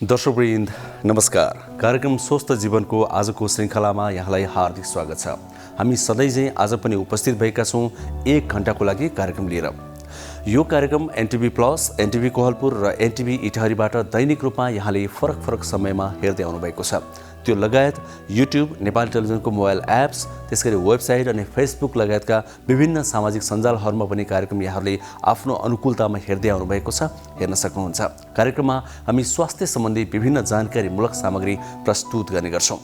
दर्शकवृन्द नमस्कार। कार्यक्रम स्वस्थ जीवनको आजको श्रृङ्खलामा यहाँलाई हार्दिक स्वागत छ। हामी सधैँ चाहिँ आज पनि उपस्थित भएका छौँ 1 घण्टाको लागि कार्यक्रम लिएर। यो कार्यक्रम एनटिभी प्लस, एनटिभी कोहलपुर र एनटिभी इटहरीबाट दैनिक रूपमा यहाँले फरक समयमा हेर्दै आउनुभएको छ। त्यो लगायत युट्युब, नेपाली टेलिभिजनको मोबाइल एप्स, त्यसगरी वेबसाइट अनि फेसबुक लगायतका विभिन्न सामाजिक सञ्जालहरूमा पनि कार्यक्रम यहाँहरूले आफ्नो अनुकूलतामा हेर्दै आउनुभएको छ, हेर्न सक्नुहुन्छ। कार्यक्रममा हामी स्वास्थ्य सम्बन्धी विभिन्न जानकारीमूलक सामग्री प्रस्तुत गर्ने गर्छौँ।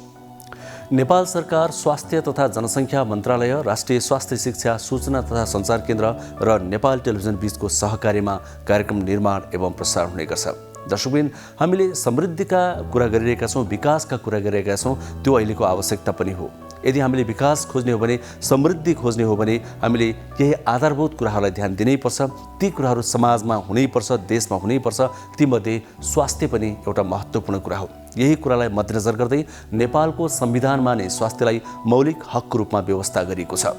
नेपाल सरकार स्वास्थ्य तथा जनसङ्ख्या मन्त्रालय, राष्ट्रिय स्वास्थ्य शिक्षा सूचना तथा सञ्चार केन्द्र र नेपाल टेलिभिजन बीचको सहकार्यमा कार्यक्रम निर्माण एवं प्रसारण हुने गर्छ। दर्शकवृन्द, हामीले समृद्धिका कुरा गरिरहेका छौँ, विकासका कुरा गरिरहेका छौँ। त्यो अहिलेको आवश्यकता पनि हो। यदि हामीले विकास खोज्ने हो भने, समृद्धि खोज्ने हो भने हामीले केही आधारभूत कुराहरूलाई ध्यान दिनैपर्छ। ती कुराहरू समाजमा हुनैपर्छ, देशमा हुनैपर्छ। तीमध्ये स्वास्थ्य पनि एउटा महत्त्वपूर्ण कुरा हो। यही कुरालाई मध्यनजर गर्दै नेपालको संविधानमा नै स्वास्थ्यलाई मौलिक हकको रूपमा व्यवस्था गरिएको छ।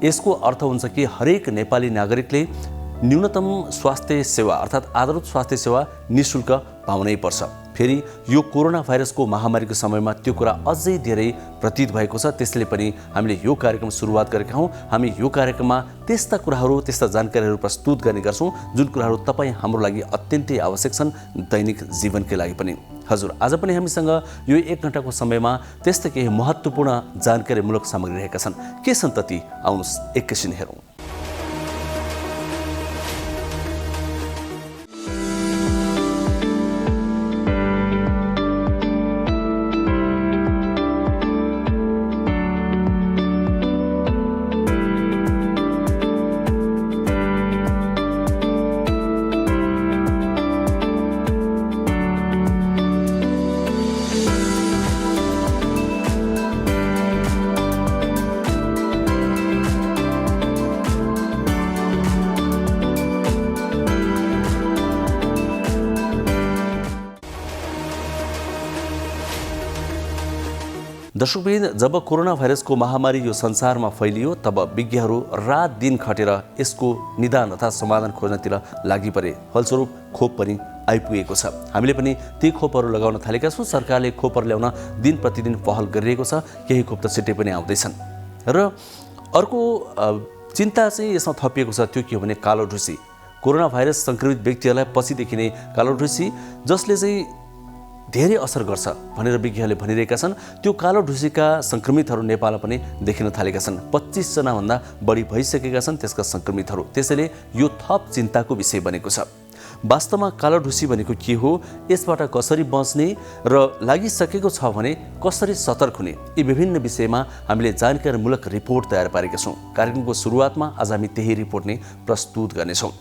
यसको अर्थ हुन्छ कि हरेक नेपाली नागरिकले न्यूनतम स्वास्थ्य सेवा अर्थात् आधारभूत स्वास्थ्य सेवा निःशुल्क पाउनै पर्छ। फेरि यो कोरोना भाइरसको महामारीको समयमा त्यो कुरा अझै धेरै प्रतीत भएको छ। त्यसले पनि हामीले यो कार्यक्रम सुरुवात गरेका हौँ। हामी यो कार्यक्रममा त्यस्ता कुराहरू, त्यस्ता जानकारीहरू प्रस्तुत गर्ने गर्छौँ जुन कुराहरू तपाईँ हाम्रो लागि अत्यन्तै आवश्यक छन्, दैनिक जीवनकै लागि पनि। हजुर, आज पनि हामीसँग यो 1 घण्टाको समयमा त्यस्तै केही महत्त्वपूर्ण जानकारीमूलक सामग्री रहेका छन्। के छन् त ती? आउनुहोस् एकैछिन हेरौँ। दर्शकवृन्द, जब कोरोना भाइरसको महामारी यो संसारमा फैलियो तब विज्ञहरू रात दिन खटेर यसको निदान तथा समाधान खोज्नतिर लागि परे। फलस्वरूप खोप पनि आइपुगेको छ। हामीले पनि ती खोपहरू लगाउन थालेका छौँ। सरकारले खोपहरू ल्याउन दिन प्रतिदिन पहल गरिरहेको छ। केही खोप त छिट्टै पनि आउँदैछन्। र अर्को चिन्ता चाहिँ यसमा थपिएको छ। त्यो के हो भने कालो ढुसी। कोरोना भाइरस सङ्क्रमित व्यक्तिहरूलाई पछिदेखि नै कालो ढुसी, जसले चाहिँ धेरै असर गर्छ भनेर विज्ञहरूले भनिरहेका छन्। त्यो कालो ढुसीका सङ्क्रमितहरू नेपालमा पनि देखिन थालेका छन्। 25 जनाभन्दा बढी भइसकेका छन् त्यसका सङ्क्रमितहरू। त्यसैले यो थप चिन्ताको विषय बनेको छ। वास्तवमा कालो ढुसी भनेको के हो, यसबाट कसरी बच्ने र लागिसकेको छ भने कसरी सतर्क हुने, यी विभिन्न विषयमा हामीले जानकारीमूलक रिपोर्ट तयार पारेका छौँ। कार्यक्रमको सुरुवातमा आज हामी त्यही रिपोर्ट नै प्रस्तुत गर्नेछौँ।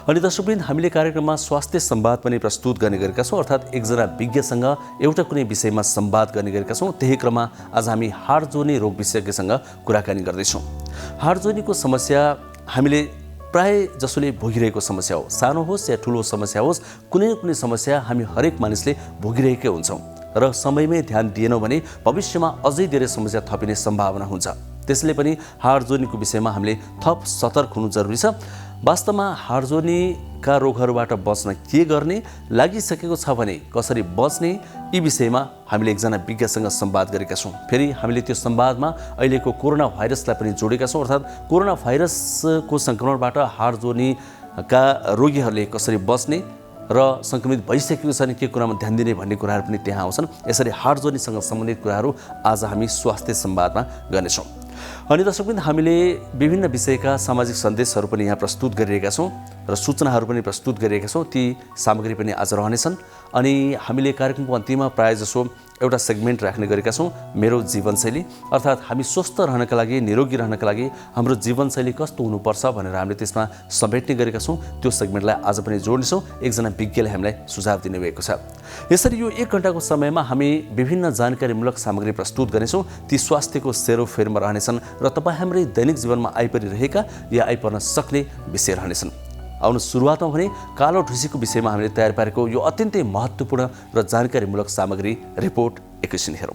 अनि दर्शकवृन्द, हामीले कार्यक्रममा स्वास्थ्य संवाद पनि प्रस्तुत गर्ने गरेका छौँ, अर्थात् एकजना विज्ञसँग एउटा कुनै विषयमा संवाद गर्ने गरेका छौँ। त्यही क्रममा आज हामी हाड जोड्ने रोग विशेषज्ञसँग कुराकानी गर्दैछौँ। हाड जोड्नेको समस्या हामीले प्राय जसोले भोगिरहेको समस्या हो, सानो होस् या ठुलो समस्या होस्, कुनै न कुनै समस्या हामी हरेक मानिसले भोगिरहेकै हुन्छौँ र समयमै ध्यान दिएनौँ भने भविष्यमा अझै धेरै समस्या थपिने सम्भावना हुन्छ। त्यसैले पनि हाड जोड्नेको विषयमा हामीले थप सतर्क हुनु जरुरी छ। वास्तवमा हाड जोड्नेका रोगहरूबाट बच्न के गर्ने, लागिसकेको छ भने कसरी बच्ने, यी विषयमा हामीले एकजना विज्ञसँग संवाद गरेका छौँ। फेरि हामीले त्यो संवादमा अहिलेको कोरोना भाइरसलाई पनि जोडेका छौँ, अर्थात् कोरोना भाइरसको सङ्क्रमणबाट हाड जोड्नेका रोगीहरूले कसरी बच्ने र सङ्क्रमित भइसकेको छ भने के कुरामा ध्यान दिने भन्ने कुराहरू पनि त्यहाँ आउँछन्। यसरी हाड जोड्नेसँग सम्बन्धित कुराहरू आज हामी स्वास्थ्य संवादमा गर्नेछौँ। अनि दर्शकवृन्द, हामीले विभिन्न विषयका सामाजिक सन्देशहरू पनि यहाँ प्रस्तुत गरिरहेका छौँ र सूचनाहरू पनि प्रस्तुत गरिरहेका छौँ। ती सामग्री पनि आज रहनेछन्। अनि हामीले कार्यक्रमको अन्तिममा प्रायःजसो एउटा सेगमेन्ट राख्ने गरेका छौँ, मेरो जीवनशैली, अर्थात् हामी स्वस्थ रहनका लागि, निरोगी रहनका लागि हाम्रो जीवनशैली कस्तो हुनुपर्छ भनेर हामीले त्यसमा समेट्ने गरेका छौँ। त्यो सेगमेन्टलाई आज पनि जोड्नेछौँ। एकजना विज्ञले हामीलाई सुझाव दिनुभएको छ। यसरी यो 1 घण्टाको समयमा हामी विभिन्न जानकारीमूलक सामग्री प्रस्तुत गर्नेछौँ। ती स्वास्थ्यको सेरोफेरमा रहनेछन् र तपाईँ हाम्रै दैनिक जीवनमा आइपरिरहेका या आइपर्न सक्ने विषय रहनेछन्। आउनु सुरुवातमा भने कालो ढुसीको विषयमा हामीले तयार पारेको यो अत्यन्तै महत्त्वपूर्ण र जानकारीमूलक सामग्री रिपोर्ट एकैछिन हेरौँ।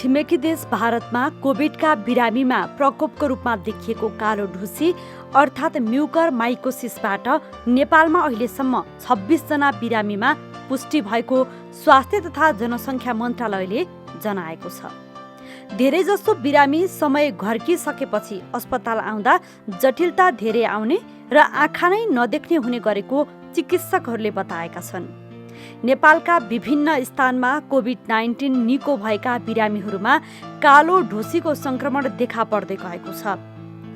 छिमेकी देश भारतमा कोभिडका बिरामीमा प्रकोपको रूपमा देखिएको कालो ढुसी अर्थात् म्युकरमाइकोसिसबाट नेपालमा अहिलेसम्म 26 जना बिरामीमा पुष्टि भएको स्वास्थ्य तथा जनसङ्ख्या मन्त्रालयले जनाएको छ। धेरैजसो बिरामी समय घर्किसकेपछि अस्पताल आउँदा जटिलता धेरै आउने र आँखा नै नदेख्ने हुने गरेको चिकित्सकहरूले बताएका छन्। नेपालका विभिन्न स्थानमा कोभिड-19 निको भएका बिरामीहरूमा कालो ढुसीको संक्रमण देखा पर्दै गएको छ।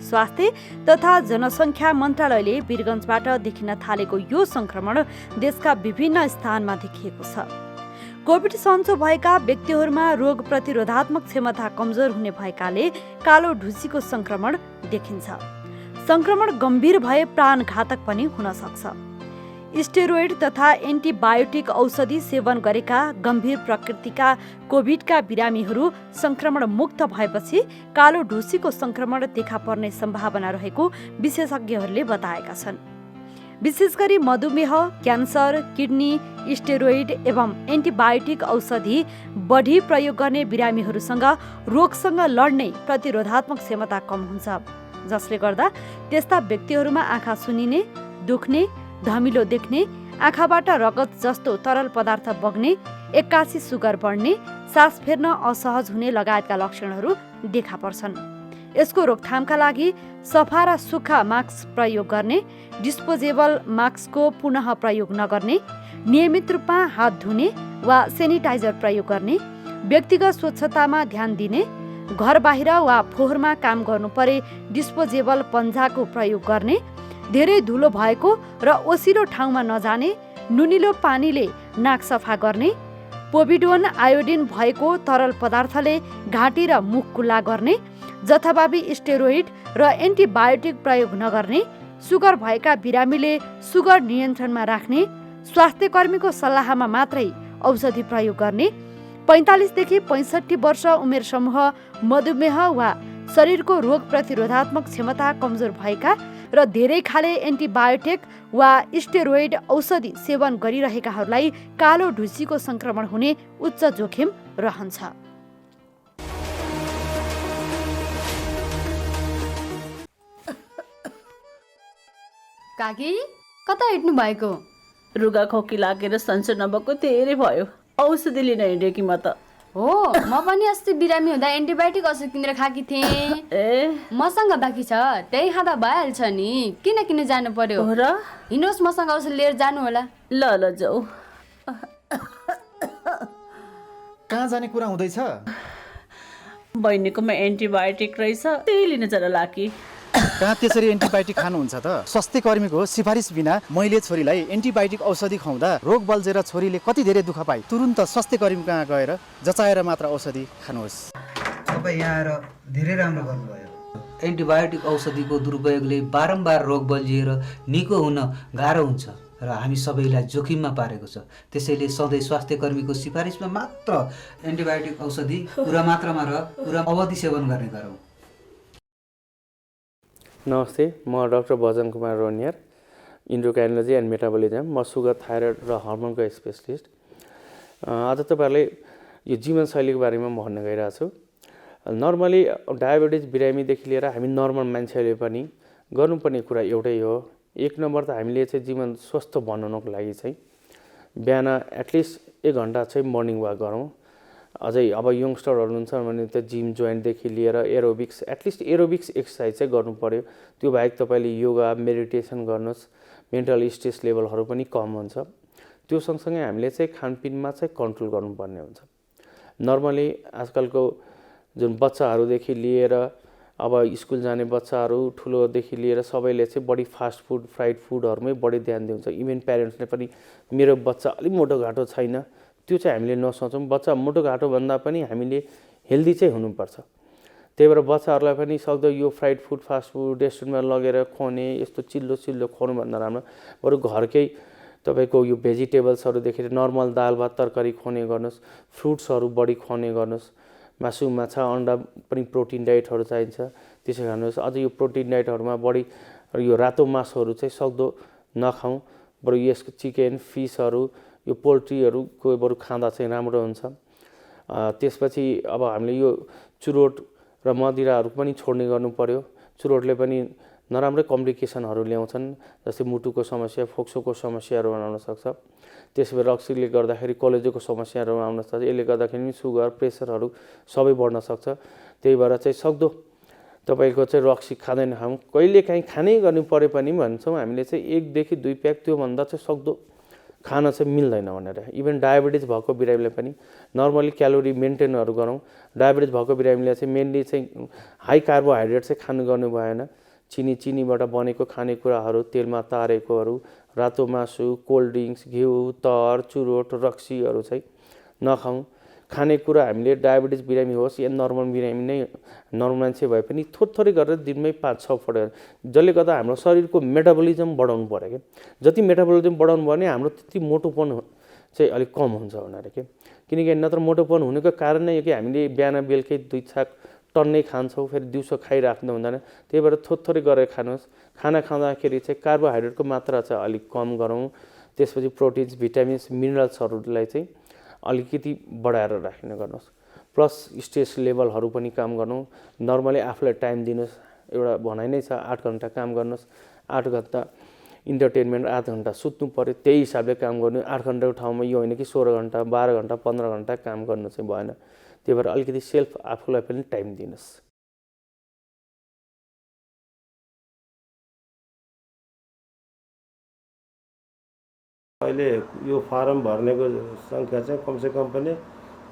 स्वास्थ्य तथा जनसङ्ख्या मन्त्रालयले वीरगञ्जबाट देखिन थालेको यो संक्रमण देशका विभिन्न स्थानमा देखिएको छ। कोभिड सन्चो भएका व्यक्तिहरूमा रोग प्रतिरोधात्मक क्षमता कमजोर हुने भएकाले कालो ढुसीको संक्रमण देखिन्छ। संक्रमण गम्भीर भए प्राणघातक पनि हुन सक्छ। स्टेरोइड तथा एन्टिबायोटिक औषधि सेवन गरेका गम्भीर प्रकृतिका कोभिडका बिरामीहरू संक्रमण मुक्त भएपछि कालो ढुसीको संक्रमण देखा पर्ने सम्भावना रहेको विशेषज्ञहरूले बताएका छन्। विशेष गरी मधुमेह, क्यान्सर, किडनी, स्टेरोइड एवं एन्टिबायोटिक औषधि बढी प्रयोग गर्ने बिरामीहरूसँग रोगसँग लड्ने प्रतिरोधात्मक क्षमता कम हुन्छ, जसले गर्दा त्यस्ता व्यक्तिहरूमा आँखा सुनिने, दुख्ने, धमिलो देख्ने, आँखाबाट रगत जस्तो तरल पदार्थ बग्ने, एक्कासी सुगर बढ्ने, सास फेर्न असहज हुने लगायतका लक्षणहरू देखा पर्छन्। यसको रोकथामका लागि सफा र सुक्खा मास्क प्रयोग गर्ने, डिस्पोजेबल मास्कको पुनः प्रयोग नगर्ने, नियमित रूपमा हात धुने वा सेनिटाइजर प्रयोग गर्ने, व्यक्तिगत स्वच्छतामा ध्यान दिने, घर बाहिर वा फोहोरमा काम गर्नु परे डिस्पोजेबल पन्जाको प्रयोग गर्ने, धेरै धुलो भएको र ओसिलो ठाउँमा नजाने, नुनिलो पानीले नाक सफा गर्ने, पोभिडोन आयोडिन भएको तरल पदार्थले घाँटी र मुख कुल्ला गर्ने, जथाभावी स्टेरोइड र एन्टिबायोटिक प्रयोग नगर्ने, सुगर भएका बिरामीले सुगर नियन्त्रणमा राख्ने, स्वास्थ्य कर्मीको सल्लाहमा मात्रै औषधि प्रयोग गर्ने, 45 देखि 65 वर्ष उमेर समूह, मधुमेह वा शरीरको रोग प्रतिरोधात्मक क्षमता कमजोर भएका र धेरै खाले एन्टिबायोटिक वा स्टेरोइड औषधि सेवन गरिरहेकाहरूलाई कालो ढुसीको संक्रमण हुने उच्च जोखिम रहन्छ। काकी कता हिँड्नु भएको? रुगा खोकी लागेर सन्चो नभएको धेरै भयो, औषधि लिन हिँडेँ कि म त। हो, म पनि अस्ति बिरामी हुँदा एन्टिबायोटिक औषधि किनेर खाकी थिएँ। मसँग बाँकी छ, त्यही खाँदा भइहाल्छ नि, किन जानु पर्यो र? हिँड्नुहोस्, मसँग औषधि लिएर जानु होला। ल जाऊ। कहाँ जाने कुरा हुँदैछ? बहिनीकोमा एन्टिबायोटिक रहेछ, त्यही लिन चल लाकी। कहाँ त्यसरी एन्टिबायोटिक खानुहुन्छ त? स्वास्थ्य कर्मीको सिफारिस बिना मैले छोरीलाई एन्टिबायोटिक औषधि खुवाउँदा रोग बल्झेर छोरीले कति धेरै दुःख पाए। तुरुन्त स्वास्थ्य कर्मी कहाँ गएर जचाएर मात्र औषधि खानुहोस्। तपाईँ यहाँ आएर धेरै राम्रो गर्नुभयो। एन्टिबायोटिक औषधिको दुरुपयोगले बारम्बार रोग बल्झिएर निको हुन गाह्रो हुन्छ र हामी सबैलाई जोखिममा पारेको छ। त्यसैले सधैँ स्वास्थ्य कर्मीको सिफारिसमा मात्र एन्टिबायोटिक औषधि पुरा मात्रामा र पुरा अवधि सेवन गर्ने गरौँ। नमस्ते, म doctor Bhajan Kumar Rauniyar, endocrinology and metabolism. म सुगर, थाइरोइड र हर्मोनको स्पेसलिस्ट। आज तपाईँहरूले यो जीवनशैलीको बारेमा म भन्न गइरहेको छु। नर्मली डायबिटिज बिरामीदेखि लिएर हामी नर्मल मान्छेहरूले पनि गर्नुपर्ने कुरा एउटै हो। एक नम्बर त हामीले चाहिँ जीवन स्वस्थ बनाउनको लागि चाहिँ बिहान एटलिस्ट 1 घन्टा चाहिँ मर्निङ वाक गरौँ। अझै अब यङ्स्टरहरू हुनुहुन्छ भने त जिम जोइन्टदेखि लिएर एरोबिक्स, एटलिस्ट एरोबिक्स एक्सर्साइज चाहिँ गर्नु पर्यो। त्यो बाहेक तपाईँले योगा, मेडिटेसन गर्नुहोस्, मेन्टल स्ट्रेस लेभलहरू पनि कम हुन्छ। त्यो सँगसँगै हामीले चाहिँ खानपिनमा चाहिँ कन्ट्रोल गर्नुपर्ने हुन्छ। नर्मली आजकलको जुन बच्चाहरूदेखि लिएर अब स्कुल जाने बच्चाहरू, ठुलोदेखि लिएर सबैले चाहिँ बढी फास्ट फुड, फ्राइड फुडहरूमै बढी ध्यान दिन्छ। इभन प्यारेन्ट्सले पनि मेरो बच्चा अलिक मोटोघाटो छैन, त्यो चाहिँ हामीले नसोचौँ। बच्चा मोटोघाटो भन्दा पनि हामीले हेल्दी चाहिँ हुनुपर्छ। त्यही भएर बच्चाहरूलाई पनि सक्दो यो फ्राइड फुड, फास्ट फुड रेस्टुरेन्टमा लगेर खुवाउने, यस्तो चिल्लो खुवाउनुभन्दा राम्रो बरु घरकै तपाईँको यो भेजिटेबल्सहरूदेखि नर्मल दाल भात तरकारी खुवाउने गर्नुहोस्, फ्रुट्सहरू बढी खुवाउने गर्नुहोस्, मासु माछा अन्डा पनि प्रोटिन डाइटहरू चाहिन्छ, त्यसै खानुहोस्। अझ यो प्रोटिन डाइटहरूमा बढी यो रातो मासुहरू चाहिँ सक्दो नखाउँ, बरु यसको चिकन, फिसहरू, यो पोल्ट्रीहरूको बरु खाँदा चाहिँ राम्रो हुन्छ। त्यसपछि अब हामीले यो चुरोट र मदिराहरू पनि छोड्ने गर्नु पर्यो। चुरोटले पनि नराम्रै कम्प्लिकेसनहरू ल्याउँछन्, जस्तै मुटुको समस्या, फोक्सोको समस्याहरू आउन सक्छ। त्यसै रक्सीले गर्दाखेरि कलेजोको समस्याहरू आउन सक्छ। यसले गर्दाखेरि सुगर, प्रेसरहरू सबै बढ्न सक्छ। त्यही भएर चाहिँ सक्दो तपाईँको चाहिँ रक्सी खाँदैन खाऊँ, कहिलेकाहीँ खानै गर्नु परे पनि भन्छौँ हामीले चाहिँ 1 देखि 2 प्याक, त्योभन्दा चाहिँ सक्दो खान चाहिँ मिल्दैन भनेर। इभन डायबिटिज भएको बिरामीले पनि नर्मली क्यालोरी मेन्टेनहरू गरौँ। डायबिटिज भएको बिरामीले चाहिँ मेनली चाहिँ हाई कार्बोहाइड्रेट चाहिँ खानु गर्नु भएन। चिनीबाट बनेको खानेकुराहरू, तेलमा तारेकोहरू, रातो मासु, कोल्ड ड्रिङ्क्स, घिउ, तर, चुरोट, रक्सीहरू चाहिँ नखाउँ। खानेकुरा हामीले डायबिटिज बिरामी होस् या नर्मल बिरामी नै, नर्मल मान्छे भए पनि थोरै गरेर दिनमै 5-6 पल्ट, जसले गर्दा हाम्रो शरीरको मेटाबोलिजम बढाउनु पर्यो क्या। जति मेटाबोलिजम बढाउनु भयो भने हाम्रो त्यति मोटोपन चाहिँ अलिक कम हुन्छ भनेर के। किनकि नत्र मोटोपन हुनुको कारण नै हो कि हामीले बिहान बेलुकै 2 छाक टन्नै खान्छौँ, फेरि दिउँसो खाइराख्नु हुँदैन। त्यही भएर थोरै गरेर खानुहोस्। खाना खाँदाखेरि चाहिँ कार्बोहाइड्रेटको मात्रा चाहिँ अलिक कम गरौँ। त्यसपछि प्रोटिन्स, भिटामिन्स, मिनरल्सहरूलाई चाहिँ अलिकति बढाएर राख्ने गर्नुहोस्। प्लस स्ट्रेस लेभलहरू पनि काम गर्नु। नर्मली आफूलाई टाइम दिनुहोस्। एउटा भनाइ नै छ 8 घन्टा काम गर्नुहोस्, 8 घन्टा इन्टरटेनमेन्ट, 8 घन्टा सुत्नु पर्यो। त्यही हिसाबले काम गर्नु। 8 घन्टाको ठाउँमा यो होइन कि 16 घन्टा, 12 घन्टा, 15 घन्टा काम गर्नु चाहिँ भएन। त्यही भएर अलिकति सेल्फ आफूलाई पनि टाइम दिनुहोस्। अहिले यो फारम भर्नेको सङ्ख्या चाहिँ कमसेकम पनि